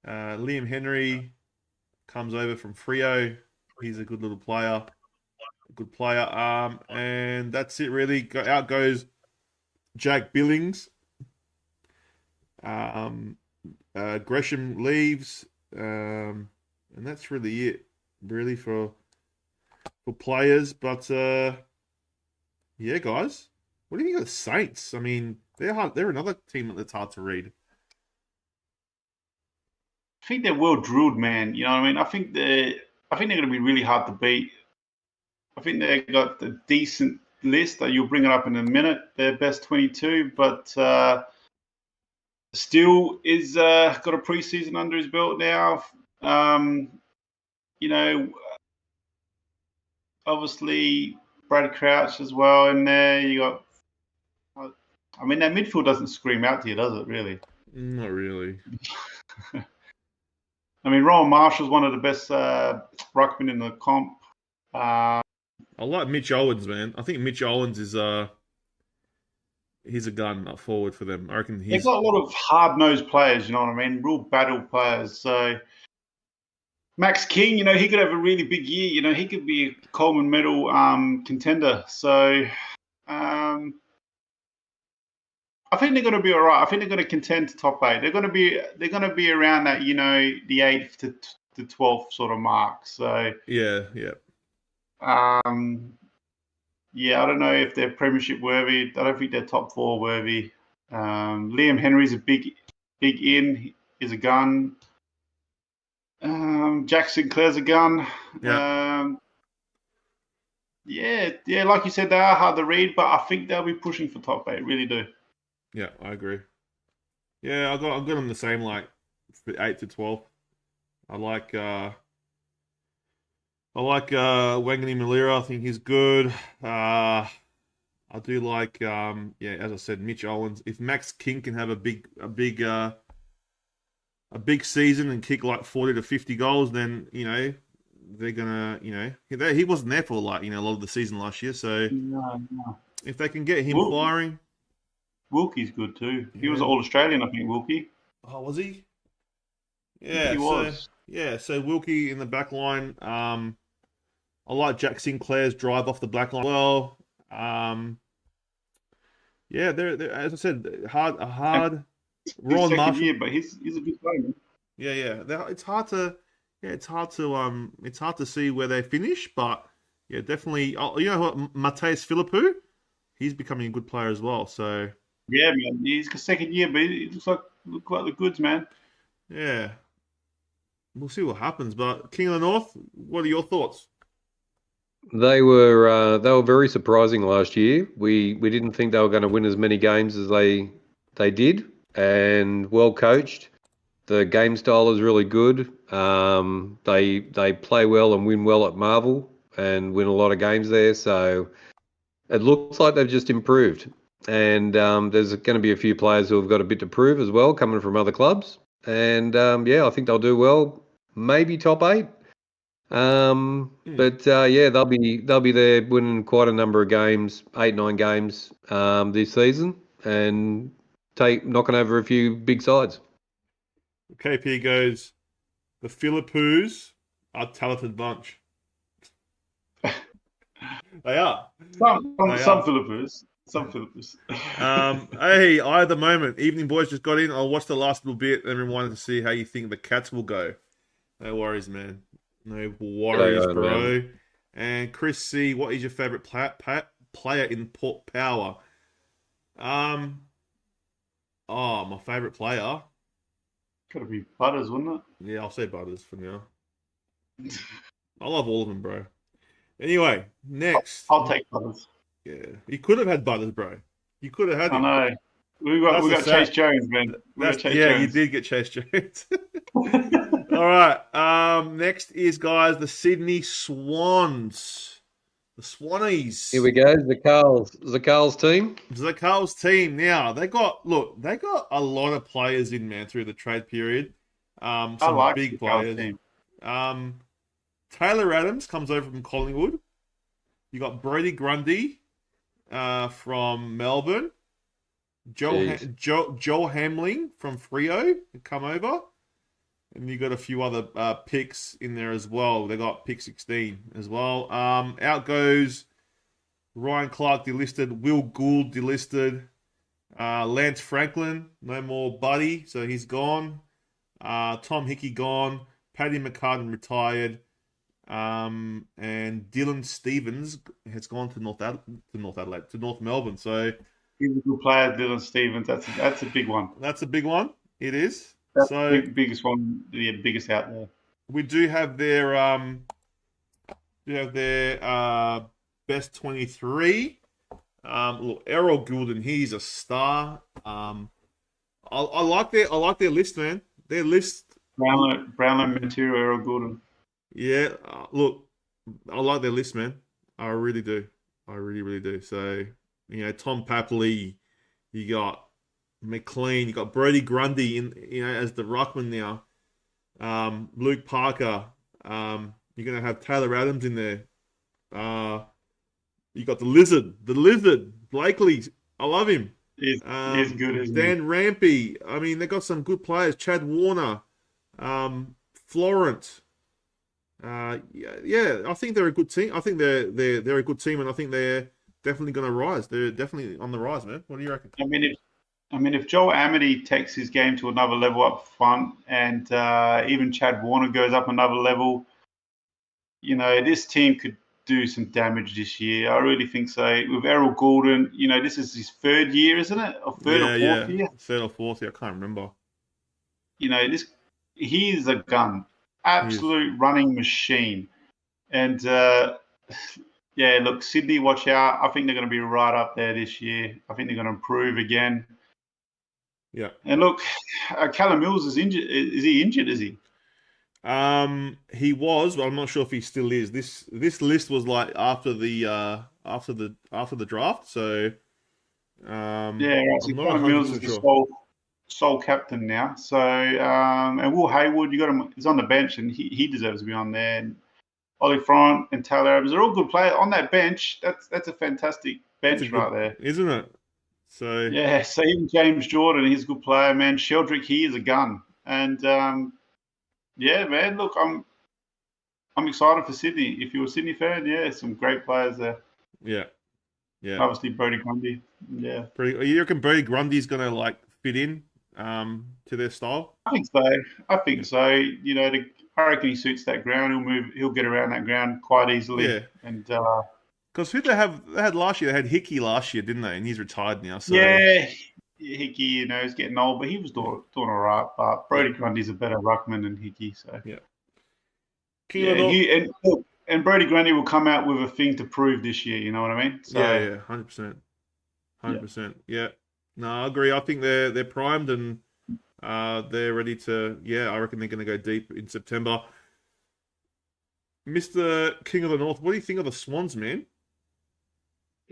Liam Henry comes over from Freo. He's a good little player. And that's it really. Out goes Jack Billings. Gresham leaves. And that's really it, really, for players. But guys, what do you think of the Saints? I mean, they're another team that's hard to read. I think they're well drilled, man. You know what I mean? I think they're going to be really hard to beat. I think they've got a decent list. You'll bring it up in a minute. Their best 22, but still is got a preseason under his belt now. Obviously Brad Crouch as well in there. You got. I mean, that midfield doesn't scream out to you, does it? Really? Not really. I mean, Rowan Marshall's one of the best ruckmen in the comp. I like Mitch Owens, man. I think Mitch Owens is he's a gun up forward for them. I reckon They've got a lot of hard-nosed players, you know what I mean? Real battle players. So Max King, you know, he could have a really big year. You know, he could be a Coleman medal contender. So I think they're going to be all right. I think they're going to contend to top 8. They're going to be around that, you know, the 8th to 12th sort of mark. So yeah. Yeah, I don't know if they're Premiership worthy. I don't think they're top 4 worthy. Liam Henry's a big in. He's a gun. Jack Sinclair's a gun. Yeah. Yeah, like you said, they are hard to read, but I think they'll be pushing for top 8. Really do. Yeah, I agree. Yeah, I've got them the same, like 8 to 12. I like Wangani Malira. I think he's good. I do like as I said, Mitch Owens. If Max King can have a big season and kick like 40 to 50 goals, then you know they're gonna, you know, he wasn't there for like, you know, a lot of the season last year. So no. If they can get him firing, Wilkie's good too. He was All Australian, I think. Wilkie. Oh, was he? Yeah, he was. So Wilkie in the back line. I like Jack Sinclair's drive off the black line. Well, they're as I said, hard. Ron Marshall. Year, but he's a good player. Man. Yeah. It's hard to see where they finish, but yeah, definitely. You know what, Mateus Philippou, he's becoming a good player as well. So yeah, man, he's the second year, but he looks like the goods, man. Yeah, we'll see what happens. But King of the North, what are your thoughts? They were very surprising last year. We didn't think they were going to win as many games as they did, and well coached. The game style is really good. They play well and win well at Marvel and win a lot of games there. So it looks like they've just improved. And there's going to be a few players who have got a bit to prove as well, coming from other clubs. And I think they'll do well. Maybe top 8. But they'll be there winning quite a number of games, 8-9 games this season, and knocking over a few big sides. KP goes, the Philippous are a talented bunch. They are. Some Philippous. Some Philippous. Hey, at the moment, Evening Boys just got in. I'll watch the last little bit and wanted to see how you think the Cats will go. No worries, man. No worries, bro. Man. And Chris C, what is your favourite player in Port Power? My favourite player? Gotta be Butters, wouldn't it? Yeah, I'll say Butters for now. I love all of them, bro. Anyway, next. I'll take Butters. Yeah, you could have had Butters, bro. You could have had him. I know. We got Chase Jones, man. You did get Chase Jones. All right. Next is, guys, the Sydney Swans. The Swannies. Here we go. The Carl's team. The Carl's team. Now, they got a lot of players in, man, through the trade period. Some big players. Taylor Adams comes over from Collingwood. You got Brody Grundy from Melbourne. Joel Hamling from Freo come over. And you got a few other picks in there as well. They got pick 16 as well. Out goes Ryan Clark delisted, Will Gould delisted, Lance Franklin, no more Buddy, so he's gone. Tom Hickey gone. Paddy McCartan retired. And Dylan Stevens has gone to North Melbourne. So he's a good player, Dylan Stevens. That's a big one. That's a big one. It is. That's the biggest one, the biggest out there. We do have their best 23. Look, Errol Goulden, he's a star. I like their list, man. Their list. Brownlow, mintue, Errol Goulden. Yeah, look, I like their list, man. I really do. I really, really do. So, you know, Tom Papley, you got McLean. You got Brody Grundy as the ruckman now. Luke Parker. You're gonna have Taylor Adams in there. You got the lizard, Blakely. I love him. He's good, isn't Dan Rampy. I mean, they got some good players. Chad Warner, Florent. Yeah, I think they're a good team. I think they're a good team, and I think they're definitely going to rise. They're definitely on the rise, man. What do you reckon? I mean, if Joel Amity takes his game to another level up front, and even Chad Warner goes up another level, this team could do some damage this year. I really think so. With Errol Goulden, this is his third year, isn't it? Or third or fourth year? Third or fourth year. I can't remember. He is a gun. Absolute running machine. And, look, Sydney, watch out. I think they're going to be right up there this year. I think they're going to improve again. Yeah. And look, Callum Mills is injured. Is he injured, is he? He was, but I'm not sure if he still is. This list was like after the draft, so So Callum Mills is the sole captain now. So and Will Hayward, you got him. He's on the bench, and he deserves to be on there. And Ollie Front and Taylor Adams are all good players on that bench. That's a fantastic bench right there, isn't it? So yeah. So even James Jordan, he's a good player, man. Sheldrick, he is a gun, and yeah, man. Look, I'm excited for Sydney. If you're a Sydney fan, some great players there. Yeah. Obviously, Brody Grundy. Yeah. You reckon Brody Grundy's gonna fit in to their style? I think so. I reckon he suits that ground. He'll get around that ground quite easily. Yeah. And because who they had last year? They had Hickey last year, didn't they? And he's retired now. So yeah. Hickey, he's getting old, but he was doing all right. But Brody Grundy's a better ruckman than Hickey, so yeah. And Brody Grundy will come out with a thing to prove this year. You know what I mean? So, 100%. Yeah. No, I agree. I think they're primed and they're ready to. Yeah, I reckon they're going to go deep in September. Mr. King of the North, what do you think of the Swans, man?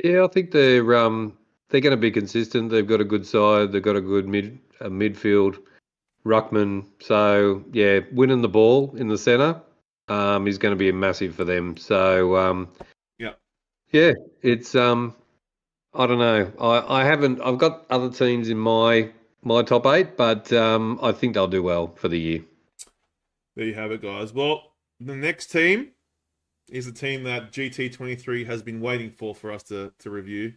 Yeah, I think they're going to be consistent. They've got a good side. They've got a good midfield ruckman. So yeah, winning the ball in the centre is going to be massive for them. So yeah, it's I don't know. I've got other teams in my top 8, but I think they'll do well for the year. There you have it, guys. Well, the next team is a team that GT23 has been waiting for us to review.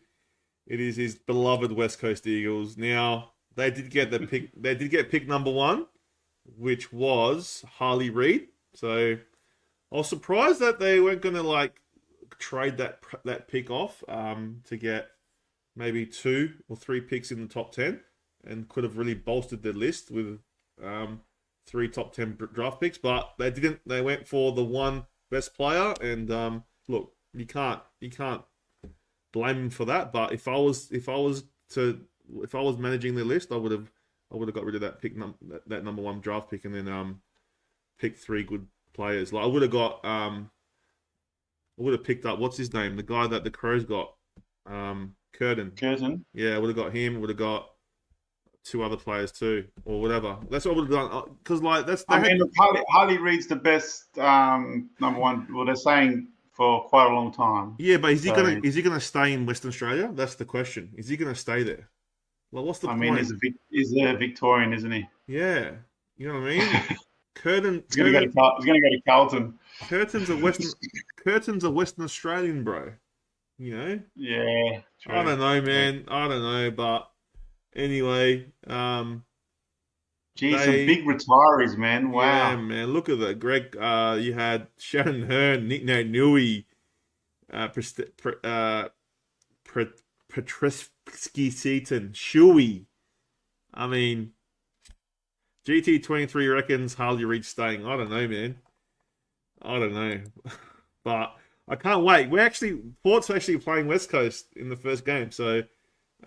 It is his beloved West Coast Eagles. Now, they did get pick. They did get pick number 1, which was Harley Reid. So I was surprised that they weren't going to trade that pick off to get maybe 2 or 3 picks in the top 10, and could have really bolstered their list with 3 top 10 draft picks. But they didn't. They went for the one best player, and look, you can't blame him for that. But if I was managing their list, I would have got rid of that pick that number 1 draft pick, and then picked 3 good players. I would have picked up, what's his name, the guy that the Crows got, Curtin. Yeah, I would have got him. Would have got 2 other players too, or whatever. That's what I would have done. Because Harley Reid's the best number 1. Well, they're saying for quite a long time. Yeah, but is he gonna stay in Western Australia? That's the question. Is he gonna stay there? Well, what's the point? I mean, he's a Victorian, isn't he? Yeah, you know what I mean. Curtin. He's gonna go to Carlton. Curtin's a Western Australian, bro. You know. Yeah. True. I don't know, man. I don't know, but anyway, some big retirees, man. Wow. Yeah, man. Look at that, Greg. You had Shannon Hearn, Nick Nui, Petresky Seaton, Shuey. I mean, GT23 reckons Harley Reid staying. I don't know, man. I don't know. But I can't wait. Port's actually playing West Coast in the first game, so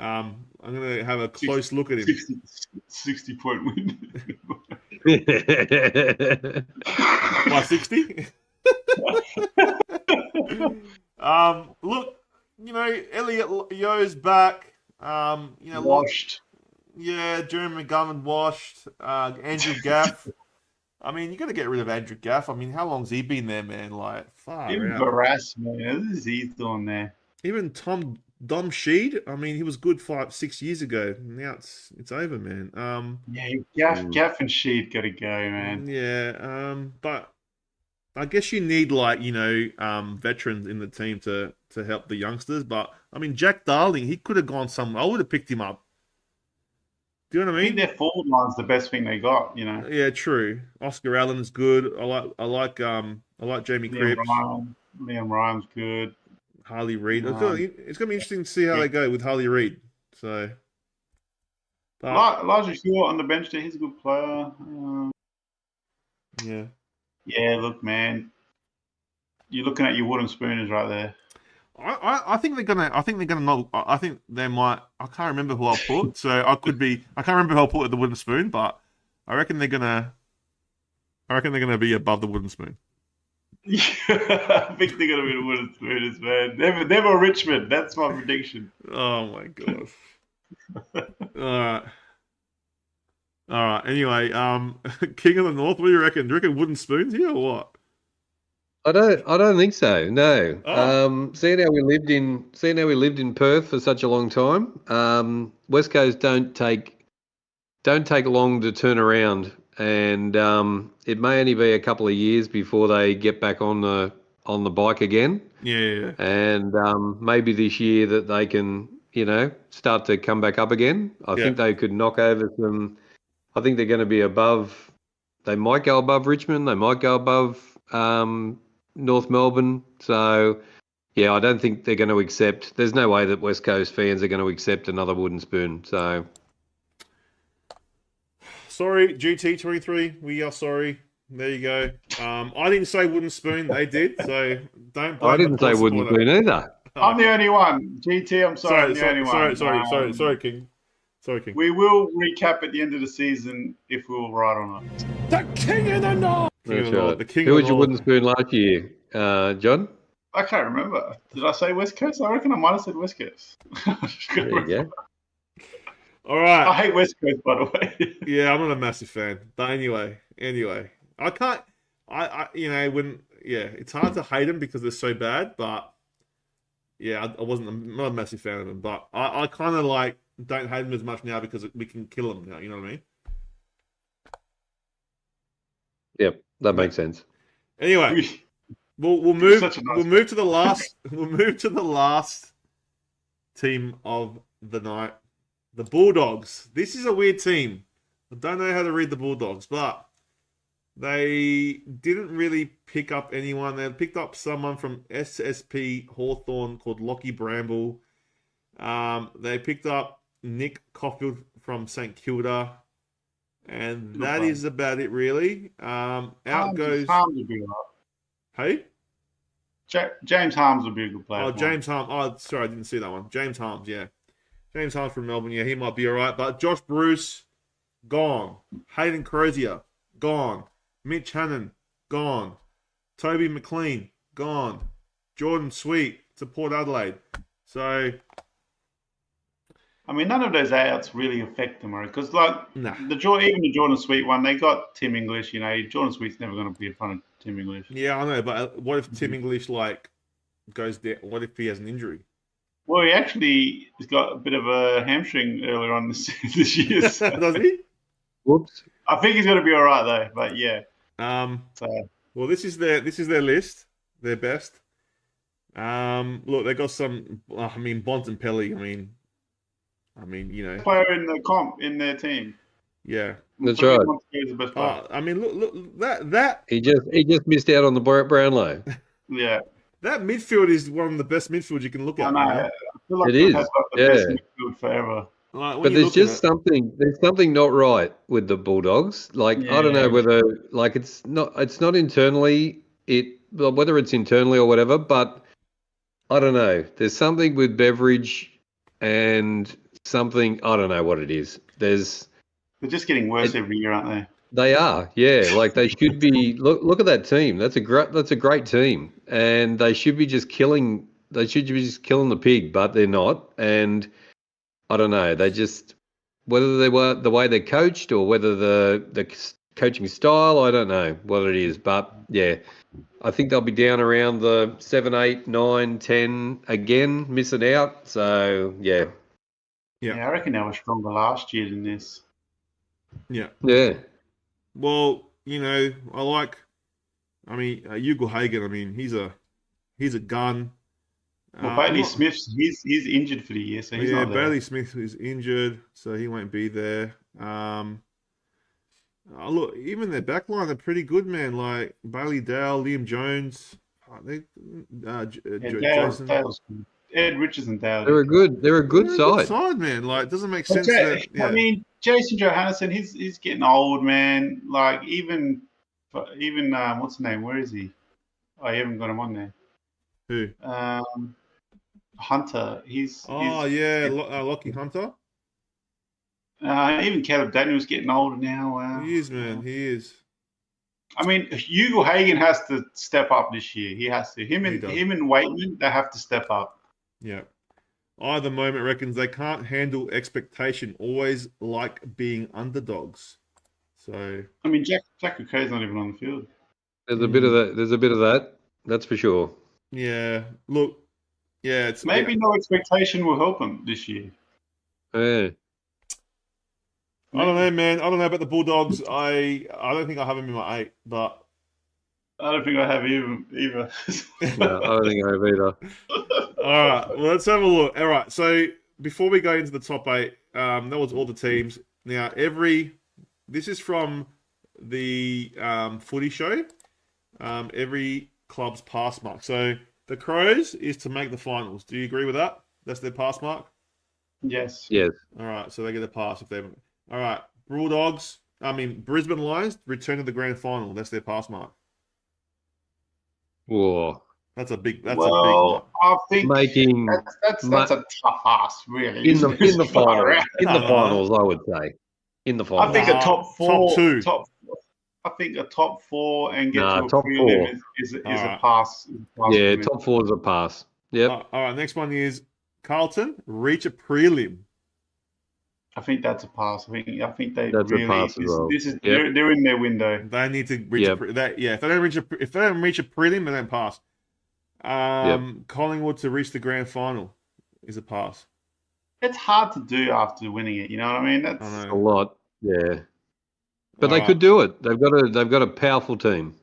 I'm going to have a close look at him. 60-point win. By 60? Look, Elliot Yo's back. Washed. Yeah, Jeremy McGovern washed. Andrew Gaff. I mean, you got to get rid of Andrew Gaff. I mean, how long's he been there, man? Like, far Even out. Barras, man. This is he's doing there. Even Dom Sheed. I mean, he was good 5-6 years ago. Now it's over, man. Yeah, Gaff and Sheed got to go, man. Yeah. But I guess you need veterans in the team to help the youngsters. But I mean, Jack Darling, he could have gone somewhere. I would have picked him up. Do you know what I mean? I think their forward line's the best thing they got, you know. Yeah, true. Oscar Allen's good. I like Jamie Cripps. Liam Ryan's good. Harley Reid. It's gonna be interesting to see how they go with Harley Reid. So, Elijah Short on the bench there. He's a good player. Yeah. Yeah. Look, man, you're looking at your wooden spooners right there. I think they're gonna not. I think they might. I can't remember who I'll put. So I can't remember who I'll put at the wooden spoon, but I reckon they're gonna be above the wooden spoon. Yeah, I think they're gonna be the wooden spooners, man. Never Richmond. That's my prediction. Oh my god. All right. Anyway, King of the North. What do you reckon? Do you reckon wooden spoons here or what? I don't think so. No. Oh. Seeing how we lived in Perth for such a long time, West Coast don't take long to turn around, and it may only be a couple of years before they get back on the bike again. Yeah. And maybe this year that they can, start to come back up again. I think they could knock over some. I think they're going to be above. They might go above Richmond. They might go above North Melbourne. So, yeah, I don't think they're going to accept. There's no way that West Coast fans are going to accept another wooden spoon. So, sorry, GT23. We are sorry. There you go. I didn't say wooden spoon. They did. So don't blame. I didn't say wooden spoon either. I'm the only one. GT, I'm sorry. I'm the only one. Sorry, King. Sorry, King. We will recap at the end of the season if we were right or not. The King of the North. That's right. Who was your wooden spoon last year, John? I can't remember. Did I say West Coast? I reckon I might have said West Coast. There you go. All right. I hate West Coast, by the way. Yeah, I'm not a massive fan. But anyway, I can't. It's hard to hate them because they're so bad. But yeah, I'm not a massive fan of them. But I kind of don't hate them as much now because we can kill them now. You know what I mean? Yep, that makes sense. Anyway, we'll move to the last team of the night, the Bulldogs. This is a weird team. I don't know how to read the Bulldogs, but they didn't really pick up anyone. They picked up someone from SSP Hawthorn called Lockie Bramble. They picked up Nick Caulfield from StKilda. And that is about it, really. Out goes. Harms would be right. Hey? James Harms would be a good player. Oh, James Harms. Oh, sorry, I didn't see that one. James Harms, yeah. James Harms from Melbourne, yeah, he might be all right. But Josh Bruce, gone. Hayden Crozier, gone. Mitch Hannon, gone. Toby McLean, gone. Jordan Sweet to Port Adelaide. So. I mean, none of those outs really affect them, right? Because, even the Jordan Sweet one, they got Tim English. Jordan Sweet's never going to be in front of Tim English. Yeah, I know, but what if Tim English goes down? What if he has an injury? Well, he actually has got a bit of a hamstring earlier on this year. So. Does he? Whoops. I think he's going to be all right though. But yeah. Well, this is their list, their best. Look, they got some. Bontempelli. Player in the comp in their team. Yeah, that's right. The best player. Look that he just missed out on the Brownlow. Yeah, that midfield is one of the best midfields you can look at. I know. I feel like it is. Got the best midfield forever. But there's just something not right with the Bulldogs. I don't know whether it's not internally whether it's internally or whatever, but I don't know. There's something with Beveridge and something, I don't know what it is. They're just getting worse every year, aren't they? They are, yeah. They should be. Look at that team. That's a great team, and they should be just killing. They should be just killing the pig, but they're not. And I don't know. whether they were the way they're coached or whether the coaching style, I don't know what it is. But, yeah, I think they'll be down around the 7, 8, 9, 10 again, missing out. So, yeah. Yeah, I reckon they were stronger last year than this. Yeah. Yeah. Well, Hugo Hagen, he's a gun. Well, Bailey Smith's he's injured for the year, so he's not there. Bailey Smith is injured, so he won't be there. Look, even their backline are pretty good, man. Like Bailey Dale, Liam Jones, Jason. Dale's good. Ed Richards and Dale. They're a good Good side. side, man. Like, it doesn't make sense. Jason Johannesson, he's getting old, man. Like even what's the name? Where is he? Oh, you haven't got him on there. Who? Hunter. Lockie Hunter. Even Caleb Daniels getting older now. He is, man. He is. I mean, Hugo Hagen has to step up this year. He has to. Him and Waitman, they have to step up. Yeah. I, at the moment, reckons they can't handle expectation. Always like being underdogs. So. I mean, Jack O'Keefe's not even on the field. There's a bit of that. There's a bit of that. That's for sure. Yeah. Look. Yeah. It's maybe no expectation will help them this year. Yeah. I don't know, man. I don't know about the Bulldogs. I don't think I have them in my 8, but I don't think I have either. No, I don't think I have either. All right, well, let's have a look. All right, so before we go into the top 8, that was all the teams. Now, this is from the footy show, every club's pass mark. So the Crows is to make the finals. Do you agree with that? That's their pass mark? Yes. Yes. All right, so they get a pass if they haven't. All right, Brisbane Lions return to the grand final. That's their pass mark. Whoa. That's a big one. I think making that's a tough ask, really. In the finals. In the finals, I would say. In the finals. I think a top 4, top 2. I think a top 4 and get to a top prelim 4 is a pass. Yeah, top 4 is a pass. Yep. All right, next one is Carlton reach a prelim. I think that's a pass. I think they that's really. A pass as well. This is they're in their window. They need to reach if they don't reach a prelim, they don't pass. Collingwood to reach the grand final is a pass. It's hard to do after winning it. You know what I mean? That's a lot. Yeah, but they could do it. They've got a powerful team.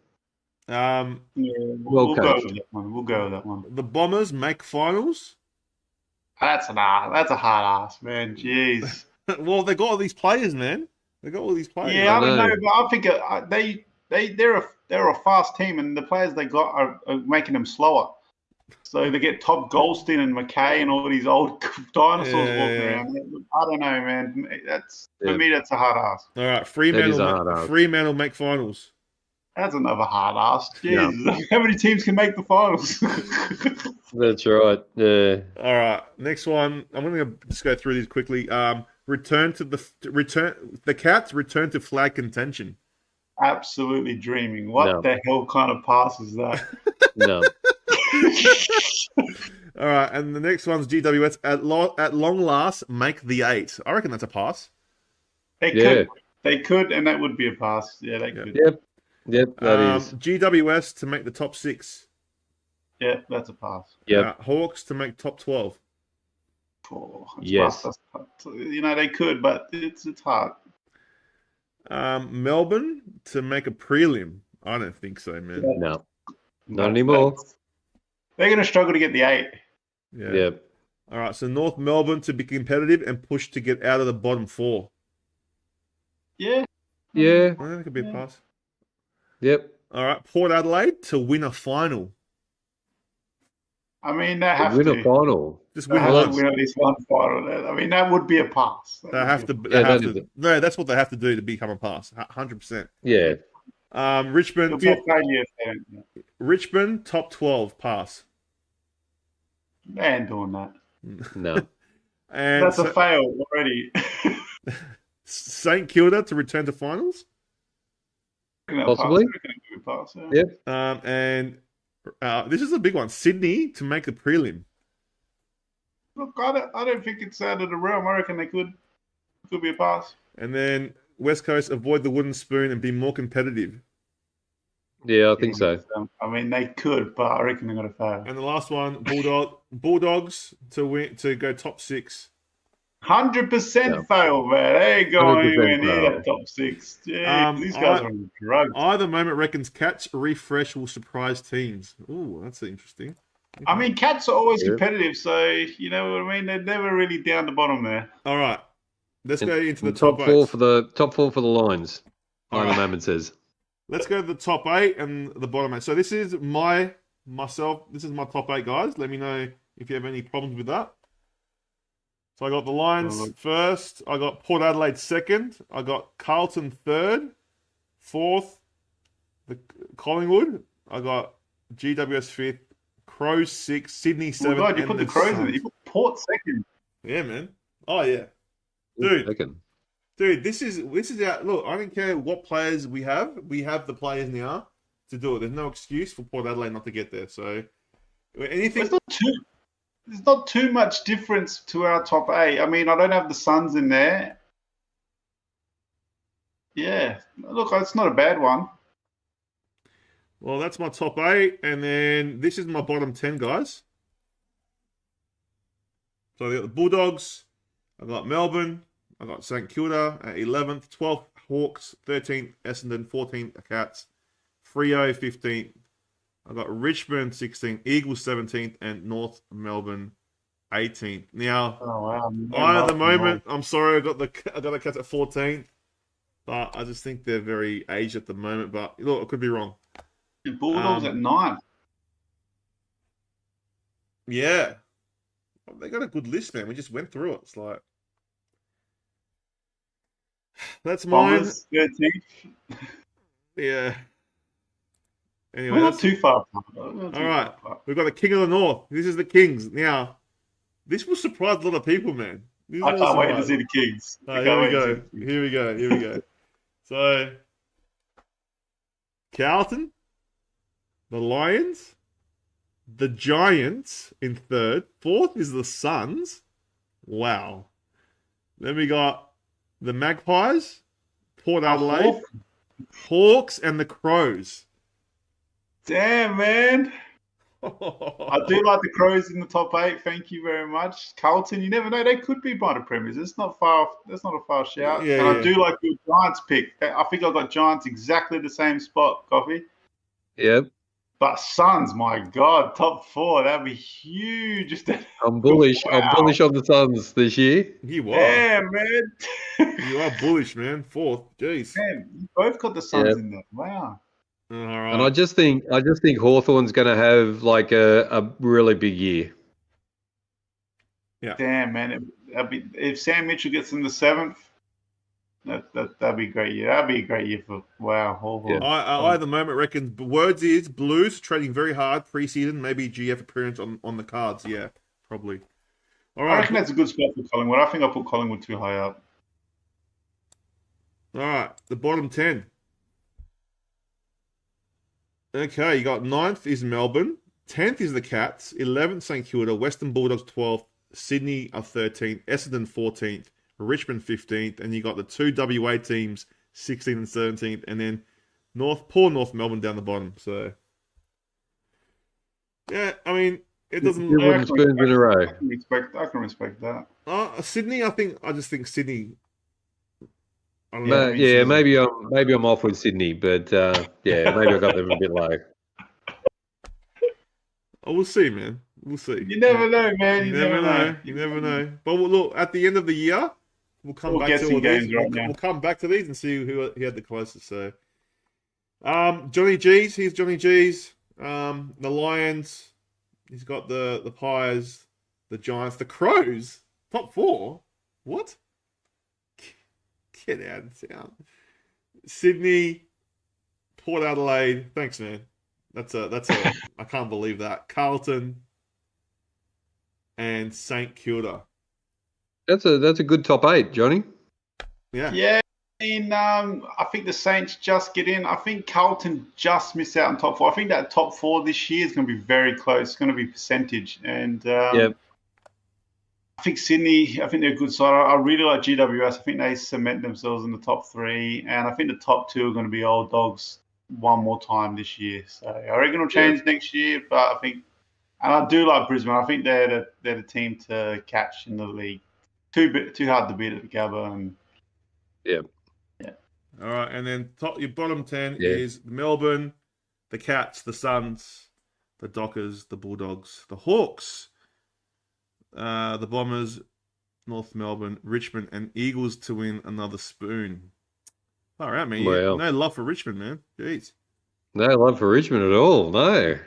We'll go with that one. We'll go with that one. The Bombers make finals. That's a hard ass, man. Jeez. Well, they got all these players, man. They got all these players. Yeah, I don't know, but I think they're a fast team, and the players they got are making them slower. So they get Todd Goldstein and McKay and all these old dinosaurs walking around. I don't know, man. For me, that's a hard ass. All right, Fremantle make finals. That's another hard ass. Jeez, no. How many teams can make the finals? That's right. Yeah. All right, next one. I'm going to just go through these quickly. The Cats return to flag contention. Absolutely dreaming. What the hell kind of pass is that? No. All right, and the next one's GWS at long last make the 8. I reckon that's a pass. They could, and that would be a pass. Yeah, they could. Yep, that is. GWS to make the top 6. Yeah, that's a pass. Yeah. Hawks to make top 12. Yes. They could, but it's hard. Melbourne to make a prelim. I don't think so, man. No. Not anymore. They're going to struggle to get the 8. Yeah. Yep. All right, so North Melbourne to be competitive and push to get out of the bottom 4. Yeah. Yeah. Well, that could be a pass. Yep. All right, Port Adelaide to win a final. I mean, they have win to a final. Just win at least one final. I mean, that would be a pass. They have to. No, that's what they have to do to become a pass. 100%. Yeah. Richmond. Richmond top 12 pass. They ain't doing that. No. And that's a fail already. St Kilda to return to finals. Possibly. Pass, Yep. And this is a big one. Sydney to make the prelim. Look, I don't think it's out of the realm. I reckon they could. Could be a pass. And then West Coast, avoid the wooden spoon and be more competitive. Yeah, I think so. I mean, they could, but I reckon they're going to fail. And the last one, Bulldogs to win, to go top 6. 100% fail, man. They ain't going 100% anywhere near fail. that top 6. Yeah, these guys are on drugs. I, the moment, reckons Cats refresh will surprise teams. Ooh, that's interesting. Okay. I mean, Cats are always competitive, so you know what I mean? They're never really down the bottom there. All right. Let's go into the top top 4 8. for the top 4 for the Lions. All The right. moment says. Let's go to the top 8 and the bottom 8. So this is myself. This is my top 8, guys. Let me know if you have any problems with that. So I got the Lions first. I got Port Adelaide second. I got Carlton third. Fourth, the Collingwood. I got GWS fifth. Crows sixth. Sydney seventh. Oh God, you put the Crows in it. You put Port second. Yeah, man. Oh yeah, dude. Second. Dude, this is our look. I don't care what players we have. We have the players now to do it. There's no excuse for Port Adelaide not to get there. So anything. There's not too much difference to our top 8. I mean, I don't have the Suns in there. Yeah, look, it's not a bad one. Well, that's my top 8, and then this is my bottom 10, guys. So I got the Bulldogs. I got Melbourne. I got StKilda at 11th, 12th Hawks, 13th Essendon, 14th Cats, Freo 15th. I got Richmond 16th, Eagles 17th, and North Melbourne 18th. Now, at the moment, I'm sorry, I got the Cats at 14th, but I just think they're very aged at the moment. But look, I could be wrong. The Bulldogs at 9. Yeah, they got a good list, man. We just went through it. It's like that's mine. Bombers 13th. Yeah. Anyway, We're not too far. All right, we've got the King of the North. This is the Kings. Now, this will surprise a lot of people, man. I can't wait to see the Kings. Here we go. So, Carlton, the Lions, the Giants in third. Fourth is the Suns. Wow. Then we got the Magpies, Port Adelaide, Hawks, and the Crows. Damn, man. I do like the Crows in the top 8. Thank you very much. Carlton, you never know. They could be by the premiers. It's not far. That's not a far shout. Yeah, I do like your Giants pick. I think I got Giants exactly the same spot, Coffee. Yep. But Suns, my God, top 4. That'd be huge. I'm bullish. Wow. I'm bullish on the Suns this year. You are. Damn, man. You are bullish, man. Fourth. Jeez. Man, you both got the Suns in there. Wow. All right. And I just think Hawthorn's going to have like a really big year. Yeah. Damn, man. If Sam Mitchell gets in the 7th, that'd be a great year. That'd be a great year for Hawthorn. Yeah. I at the moment reckon words is Blues trading very hard preseason. Maybe GF appearance on the cards. Yeah, probably. All right. I reckon that's a good spot for Collingwood. I think I put Collingwood too high up. All right, the bottom 10. Okay, you got 9th is Melbourne, 10th is the Cats, 11th StKilda, Western Bulldogs 12th, Sydney are 13th, Essendon 14th, Richmond 15th, and you got the 2 WA teams 16th and 17th, and then poor North Melbourne down the bottom. So, yeah, I mean, it doesn't. Spoons in a row. I can respect that. Sydney, I just think Sydney. I don't know. Yeah, maybe I'm off with Sydney, but yeah, maybe I got them a bit low. Oh, we'll see, man. We'll see. You never know, man. You never know. You never know. But look, at the end of the year, we'll come back to all these. We'll come back to these and see who had the closest. So, Johnny G's. Here's Johnny G's. The Lions. He's got the Pies, the Giants, the Crows. Top 4. What? Get out of town. Sydney, Port Adelaide. Thanks, man. That's a. I can't believe that. Carlton and StKilda. That's a good top 8, Johnny. Yeah. Yeah. I think the Saints just get in. I think Carlton just missed out on top 4. I think that top 4 this year is going to be very close. It's going to be percentage, and I think Sydney, I think they're a good side. I really like GWS. I think they cement themselves in the top 3. And I think the top 2 are going to be Old Dogs one more time this year. So I reckon it'll change next year. But I think, and I do like Brisbane. I think they're the team to catch in the league. Too hard to beat at the Gabba. And yeah. All right, and then your bottom 10 is Melbourne, the Cats, the Suns, the Dockers, the Bulldogs, the Hawks, the Bombers, North Melbourne, Richmond, and Eagles to win another spoon. All right, man. Wow. No love for Richmond, man. Jeez. No love for Richmond at all. No.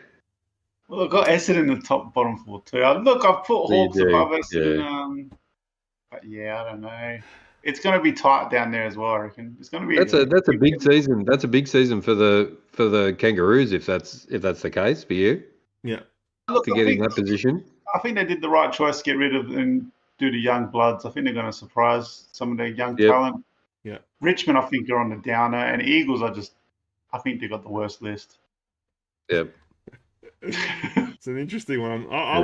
Well, I've got Essendon in the bottom 4 too. Look, I've put Hawks above Essendon. But I don't know. It's going to be tight down there as well, I reckon. It's going to be. That's a big season. That's a big season for the Kangaroos if that's the case for you. Yeah. Look, to get in that position. I think they did the right choice to get rid of and do the young bloods. I think they're going to surprise some of their young talent. Yeah. Richmond, I think, are on the downer, and Eagles I think they got the worst list. Yep. It's an interesting one. I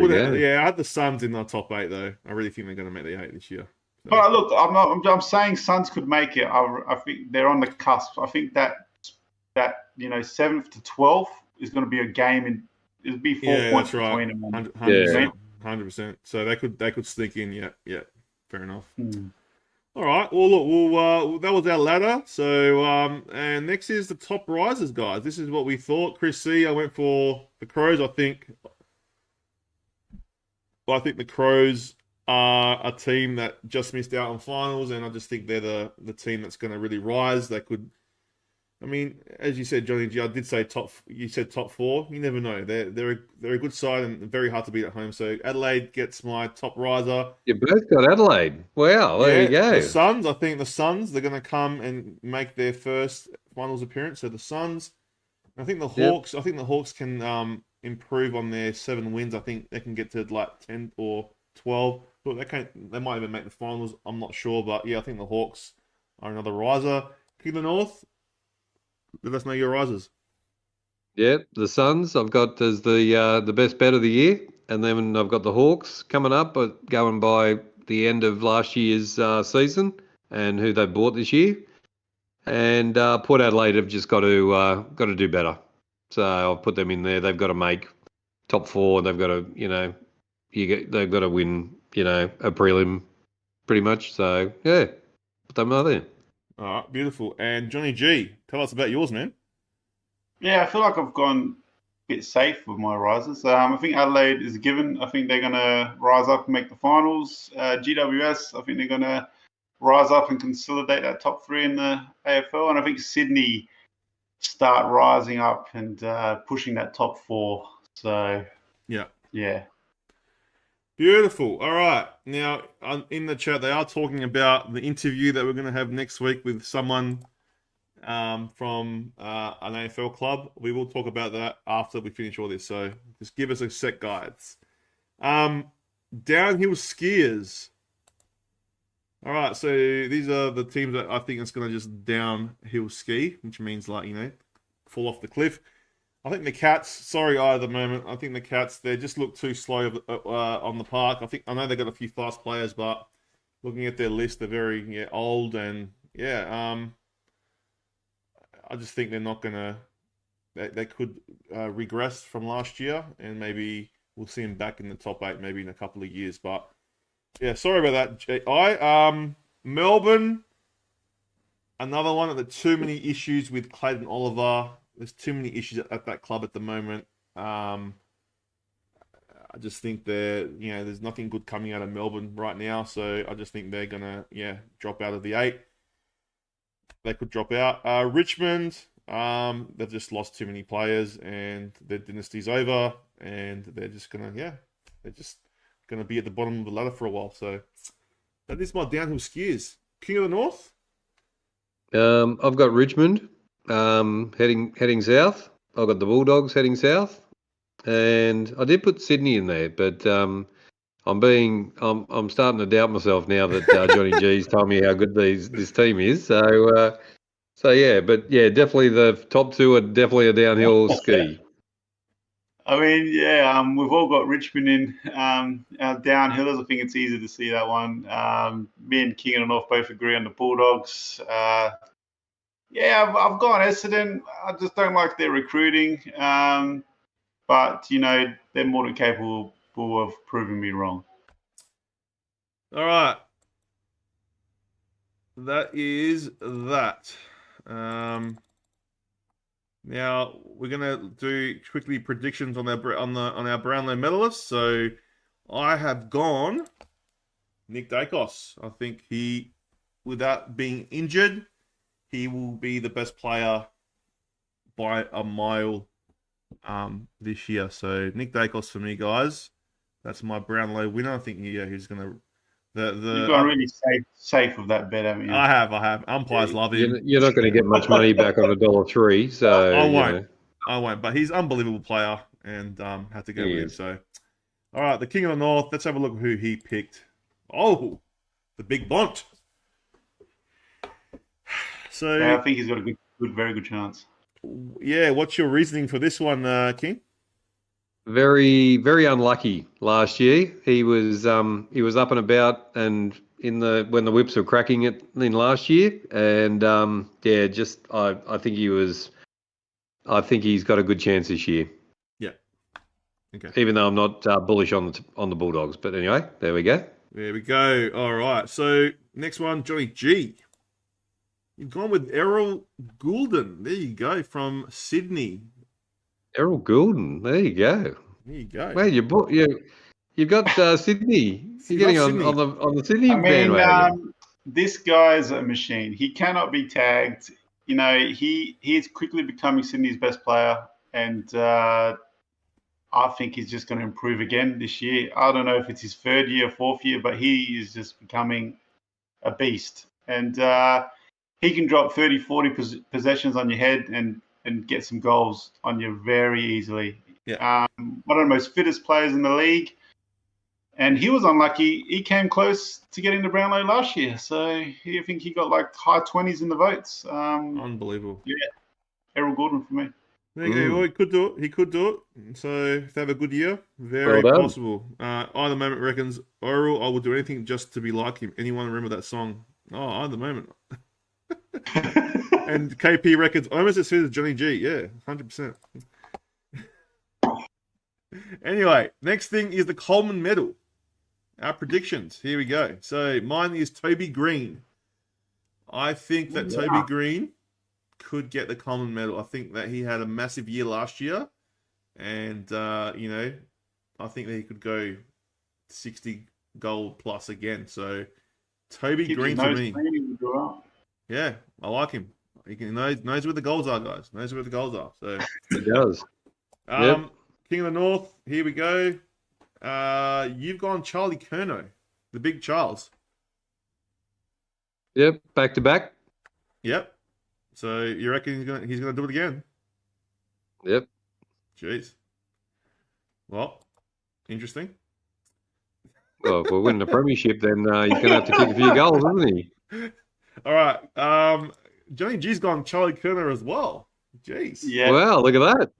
had the Suns in the top 8 though. I really think they're going to make the 8 this year. So. But look, I'm saying Suns could make it. I think they're on the cusp. I think that 7th to 12th is going to be a game, and it'll be 4 points between them. 100%. So they could sneak in. Yeah. Fair enough. All right. Well, look, that was our ladder. So, and next is the top risers, guys. This is what we thought. Chris C, I went for the Crows. I think the Crows are a team that just missed out on finals, and I just think they're the team that's going to really rise. They could. I mean, as you said, Johnny G, I did say you said top 4. You never know. They're a good side and very hard to beat at home. So Adelaide gets my top riser. You both got Adelaide. Wow, there you go. The Suns, I think the Suns, they're going to come and make their first finals appearance. So the Suns. I think the Hawks. I think the Hawks can improve on their 7 wins. I think they can get to like 10 or 12. Look, they might even make the finals. I'm not sure, but yeah, I think the Hawks are another riser. King of the North. Let us know your risers. Yeah, the Suns I've got as the best bet of the year, and then I've got the Hawks coming up, but going by the end of last year's season and who they bought this year, and Port Adelaide have just got to do better. So I'll put them in there. They've got to make top 4. They've got to they've got to win a prelim pretty much. So yeah, put them out there. All right, beautiful. And Johnny G, tell us about yours, man. Yeah, I feel like I've gone a bit safe with my risers. I think Adelaide is a given. I think they're going to rise up and make the finals. GWS, I think they're going to rise up and consolidate that top 3 in the AFL. And I think Sydney start rising up and pushing that top 4. So, yeah. Beautiful. All right. Now, in the chat, they are talking about the interview that we're going to have next week with someone from an AFL club. We will talk about that after we finish all this. So just give us a sec, guys. Downhill skiers. All right. So these are the teams that I think it's going to just downhill ski, which means fall off the cliff. I think the Cats, sorry at the moment, I think the Cats, they just look too slow on the park. I know they've got a few fast players, but looking at their list, they're very old and I just think they're not going to, they could regress from last year and maybe we'll see them back in the top 8 maybe in a couple of years. But yeah, sorry about that. Melbourne, another one of the too many issues with Clayton Oliver. There's too many issues at that club at the moment. I just think there's nothing good coming out of Melbourne right now. So I just think they're going to, drop out of the 8. They could drop out. Richmond, they've just lost too many players and their dynasty's over. And they're just going to be at the bottom of the ladder for a while. So that is my downhill skiers. King of the North? I've got Richmond. Heading south. I've got the Bulldogs heading south, and I did put Sydney in there, but I'm starting to doubt myself now that Johnny G's told me how good this team is. So definitely the top 2 are definitely a downhill ski. I mean, yeah, we've all got Richmond in our downhillers. I think it's easy to see that one. Me and King and North both agree on the Bulldogs. Yeah, I've gone Essendon. I just don't like their recruiting. But, they're more than capable of proving me wrong. All right. That is that. Now we're gonna do quickly predictions on our Brownlow medalists. So I have gone Nick Dacos. I think he, without being injured, he will be the best player by a mile this year. So Nick Dacos for me, guys. That's my Brownlow winner. I think he's gonna. You've gone really safe with that bet, haven't you? I have. Umpires love him. You're not going to get much money back on $1.03, so I won't. But he's an unbelievable player, and have to go with him. So, all right, the King of the North. Let's have a look at who he picked. Oh, the Big Bont. So yeah, I think he's got a very good chance. Yeah, what's your reasoning for this one, King? Very, very unlucky last year. He was up and about, and when the whips were cracking it in last year, and I think he's got a good chance this year. Yeah. Okay. Even though I'm not bullish on the Bulldogs, but anyway, there we go. There we go. All right. So next one, Johnny G. You've gone with Errol Goulden. There you go, from Sydney. Errol Goulden. There you go. There you go. Well, you've got Sydney. You're getting on the Sydney bandwagon. This guy's a machine. He cannot be tagged. He is quickly becoming Sydney's best player, and I think he's just going to improve again this year. I don't know if it's his third year, fourth year, but he is just becoming a beast. And he can drop 30, 40 possessions on your head and get some goals on you very easily. Yeah. One of the most fittest players in the league. And he was unlucky. He came close to getting the Brownlow last year. So I think he got like high 20s in the votes. Unbelievable. Yeah. Errol Goulden for me. There you go. Well, he could do it. So if they have a good year, very possible. Either Moment reckons, Errol, I will do anything just to be like him. Anyone remember that song? Oh, Either Moment. And KP reckons almost as good as Johnny G. Yeah, 100%. Anyway, next thing is the Coleman medal. Our predictions. Here we go. So mine is Toby Green. I think that Toby Green could get the Coleman medal. I think that he had a massive year last year. And, I think that he could go 60 gold plus again. So Toby Green for me. Yeah, I like him. He knows where the goals are, guys. Knows where the goals are. So he does. King of the North. Here we go. You've gone Charlie Curnow, the big Charles. Yep, back to back. Yep. So you reckon he's gonna do it again? Yep. Jeez. Well, interesting. Well, if we're winning the Premiership, then he's going to have to kick a few goals, isn't he? All right. Johnny G's gone Charlie Curnow as well. Jeez. Yeah. Wow, look at that.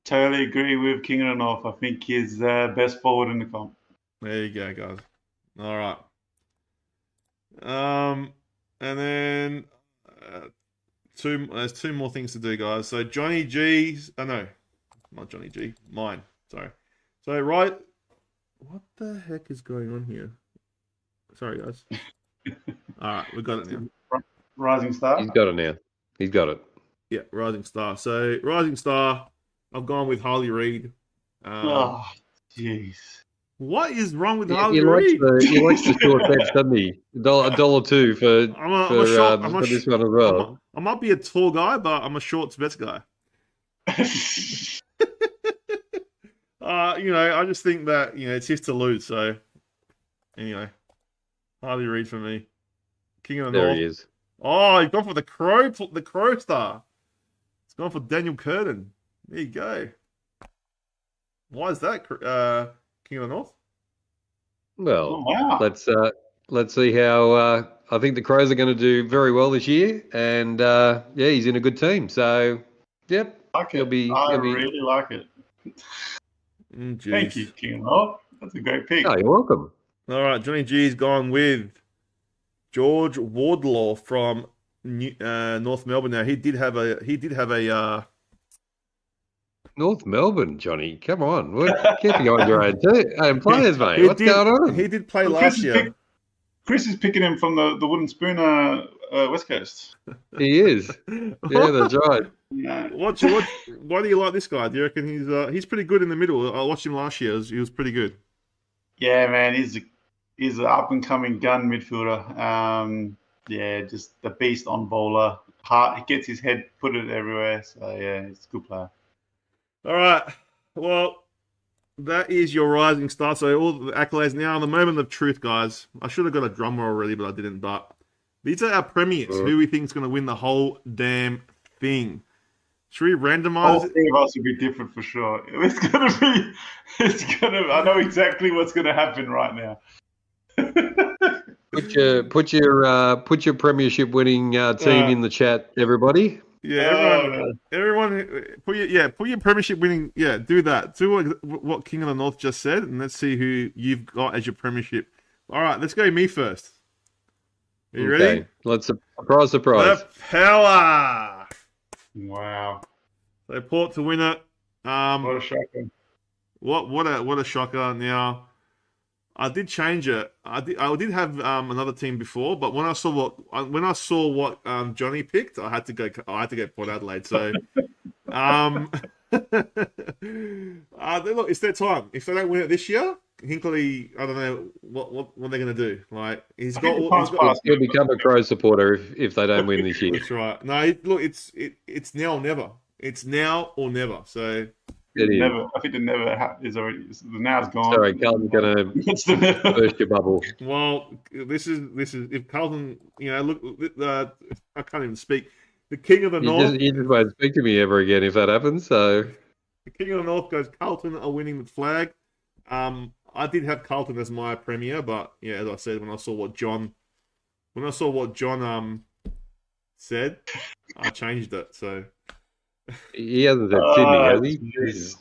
Totally agree with King of the North. I think he's the best forward in the comp. There you go, guys. All right. And then there's two more things to do, guys. So Johnny G's, no, not Johnny G, mine. Sorry. So what the heck is going on here? Sorry, guys. All right, we got it now. Rising Star. He's got it now. He's got it. Yeah, Rising Star. So Rising Star. I've gone with Harley Reid. Oh, jeez. What is wrong with Harley Reid? He likes the short bets, doesn't he? $1.02 for this one as well. I might be a tall guy, but I'm a short bets guy. I just think that it's his to lose. So anyway, Harley Reid for me. King of the North. There he is. Oh, he's gone for the Crow Star. It's gone for Daniel Curtin. There you go. Why is that, King of the North? Well, let's see how. I think the Crows are going to do very well this year, and he's in a good team. So, yep, I really like it. Thank you, King Lord. That's a great pick. Oh, you're welcome. All right, Johnny G's gone with George Wardlaw from North Melbourne. Now he did have a North Melbourne, Johnny. Come on. Keep going your own players, mate. What's going on? He did play last year. Chris is picking him from the Wooden Spoon West Coast. He is. Yeah, that's right. No. Why do you like this guy? Do you reckon he's pretty good in the middle? I watched him last year. He was pretty good. Yeah, man. He's an up-and-coming gun midfielder. Yeah, just the beast on bowler. He gets his head, put it everywhere. So, yeah, he's a good player. All right. Well, that is your rising star. So all the accolades now. The moment of truth, guys. I should have got a drum roll already, but I didn't. But these are our premiers. Who we think is going to win the whole damn thing. Should we randomize? All three of us will be different for sure. I know exactly what's going to happen right now. Put your premiership winning team in the chat, everybody. Yeah, everyone, put your premiership winning. Yeah, do that. Do what King of the North just said, and let's see who you've got as your premiership. All right, let's go me first. Are you ready? Let's surprise. The power. Wow. So Port to win it. What a shocker. What a shocker. Now, I did change it. I did have another team before, but when I saw what Johnny picked, I had to go Port Adelaide. So, look, it's their time. If they don't win it this year, Hinkley, I don't know what they're going to do. Like he'll become a Crows supporter if they don't win this year. That's right. No, look, it's now or never. It's now or never. So. Never. I think the never is already. The now's gone. Sorry, Carlton's gonna burst your bubble. Well, this is if Carlton, look, I can't even speak. The King of the North. You just won't speak to me ever again if that happens. So the King of the North goes. Carlton are winning the flag. I did have Carlton as my premier, but yeah, as I said, when I saw what John said, I changed it. So. He hasn't said Sydney, has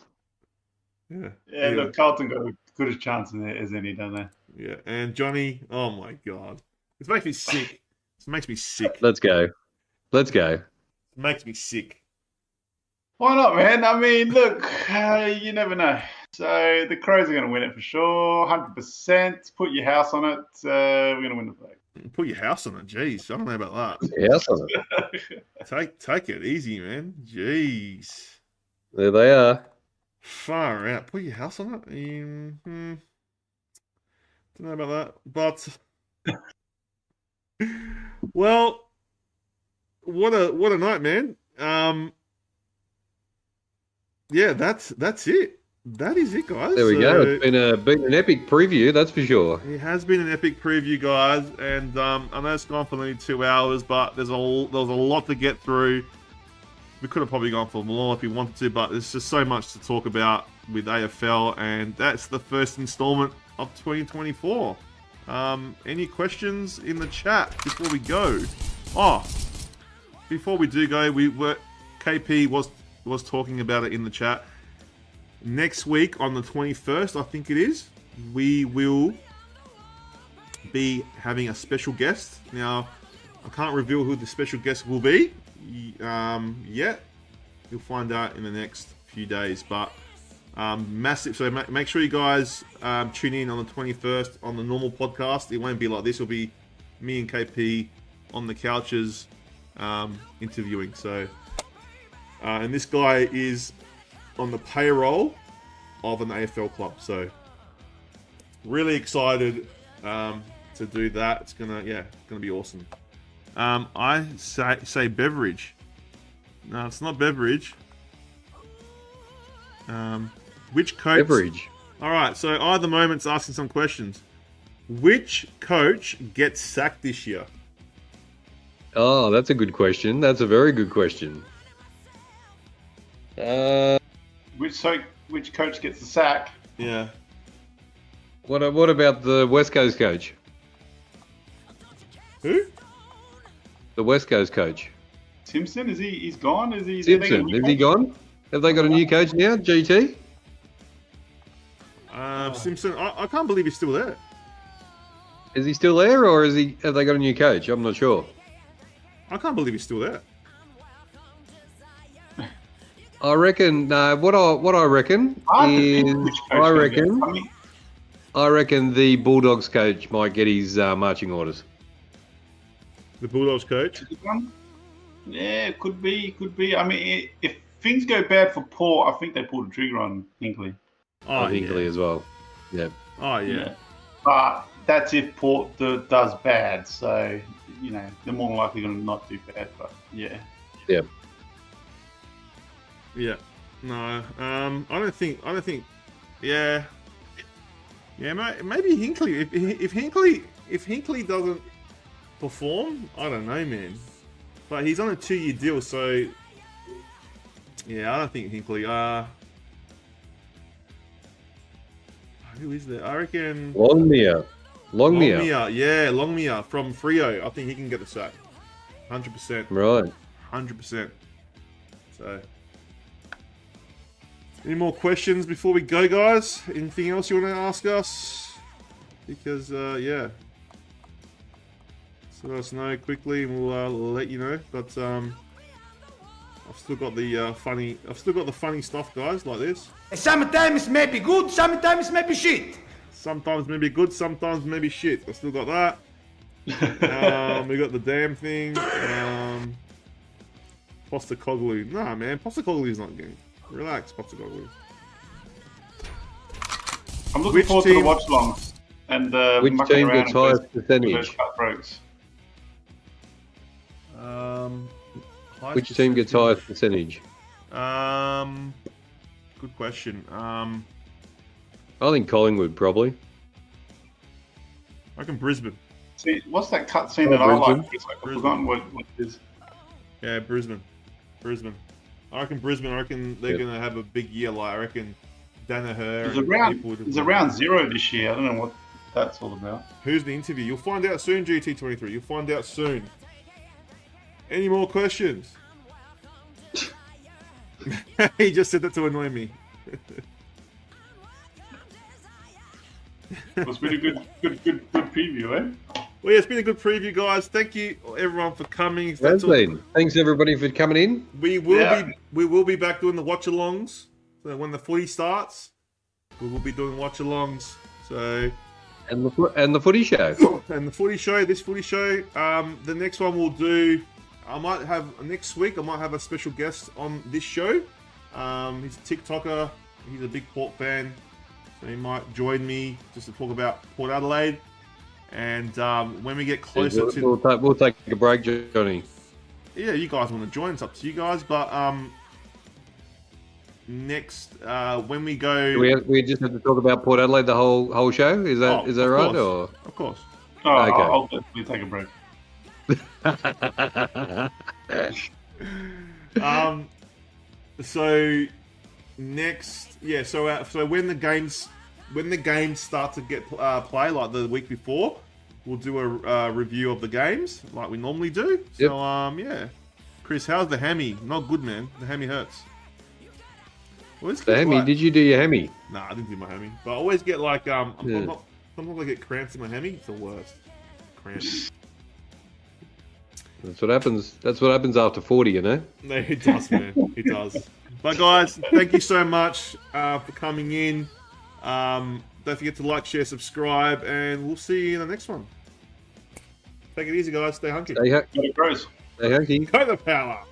he? Yeah. Look, Carlton got as good a chance in there as any, don't they? Yeah, and Johnny, oh my God, this makes me sick. Let's go. It makes me sick. Why not, man? I mean, look, you never know. So the Crows are going to win it for sure, 100%. Put your house on it. We're going to win the flag. Put your house on it. Jeez, I don't know about that. Your house on it. Take it easy, man. Jeez. There they are. Far out. Put your house on it. Don't know about that, but well, what a night, man. Yeah, that's it. That is it, guys. There we go. It's been an epic preview, that's for sure. It has been an epic preview, guys, and I know it's gone for only 2 hours, but there was a lot to get through. We could have probably gone for more if we wanted to, but there's just so much to talk about with AFL, and that's the first installment of 2024. Any questions in the chat before we go? Before we do go, KP was talking about it in the chat. Next week on the 21st, I think it is, we will be having a special guest. Now, I can't reveal who the special guest will be yet. You'll find out in the next few days. But massive. So make sure you guys tune in on the 21st on the normal podcast. It won't be like this. It'll be me and KP on the couches interviewing. So, and this guy is on the payroll of an AFL club, so really excited to do that. It's gonna be awesome. I say beverage. No, it's not beverage. Which coach? Beverage. All right. So either moment's asking some questions. Which coach gets sacked this year? Oh, that's a good question. That's a very good question. Which coach gets the sack? Yeah. What about the West Coast coach? Who? The West Coast coach. Simpson? He's gone? Simpson? Is he gone? Have they got a new coach now? GT? Simpson, I can't believe he's still there. Is he still there, or have they got a new coach? I'm not sure. I can't believe he's still there. I reckon. What I reckon is, I reckon the Bulldogs coach might get his marching orders. The Bulldogs coach? Yeah, it could be. I mean, if things go bad for Port, I think they pull the trigger on Hinkley. Oh, Hinkley as well. Yeah. Oh, yeah. But that's if Port does bad. So, they're more than likely going to not do bad. But, yeah. Yeah. Yeah. No. I don't think. Yeah. Yeah. Maybe Hinkley. If Hinkley doesn't perform, I don't know, man. But he's on a 2-year deal, so yeah, I don't think Hinkley. Who is there? I reckon Longmire. Yeah, Longmire from Freo. I think he can get the sack. 100%. Right. 100%. So, any more questions before we go, guys? Anything else you want to ask us? Because yeah. So let us know quickly, and we'll let you know. But I've still got the funny stuff, guys, like this. Sometimes may be good, sometimes may be shit. Sometimes maybe good, sometimes maybe shit. I still got that. We got the damn thing. Postecoglou. Nah, man, Postecoglou's not getting. Relax, Postecoglou. I'm looking forward to the watch-alongs and which team gets highest percentage? Which team gets highest percentage? Good question. I think Collingwood probably. I reckon Brisbane. See, what's that cut scene that I like? I've Brisbane. forgotten what it is. Yeah, Brisbane. I reckon Brisbane. I reckon they're gonna have a big year. Like I reckon Danaher. It's around 0 this year. I don't know what that's all about. Who's the interview? You'll find out soon, GT23. You'll find out soon. Any more questions? He just said that to annoy me. It's been a good preview, eh? Well, yeah, it's been a good preview, guys. Thank you, everyone, for coming. Thanks, everybody, for coming in. We will be back doing the watch-alongs. So when the footy starts, we will be doing watch-alongs. So and the footy show. And the footy show. This footy show. The next one we'll do. Next week. I might have a special guest on this show. He's a TikToker. He's a big Port fan, so he might join me just to talk about Port Adelaide. And when we get closer we'll take a break, Johnny. Yeah, you guys want to join? It's up to you guys. But next, when we go, we just have to talk about Port Adelaide the whole show. Is that right? Or of course. Oh, okay. I'll definitely take a break. So next, yeah. So when the games start to get play, like the week before, we'll do a review of the games like we normally do. Yep. So yeah, Chris, how's the hammy? Not good, man. The hammy hurts. The hammy? Did you do your hammy? Nah, I didn't do my hammy. But I always get like sometimes I get cramps in my hammy. It's the worst. Cramps. That's what happens. That's what happens after 40, you know. No, it does, man. It does. But guys, thank you so much for coming in. Don't forget to like, share, subscribe, and we'll see you in the next one. Take it easy, guys. Stay hunky. Stay hunky. Go the Crows. Stay hunky. Go the power.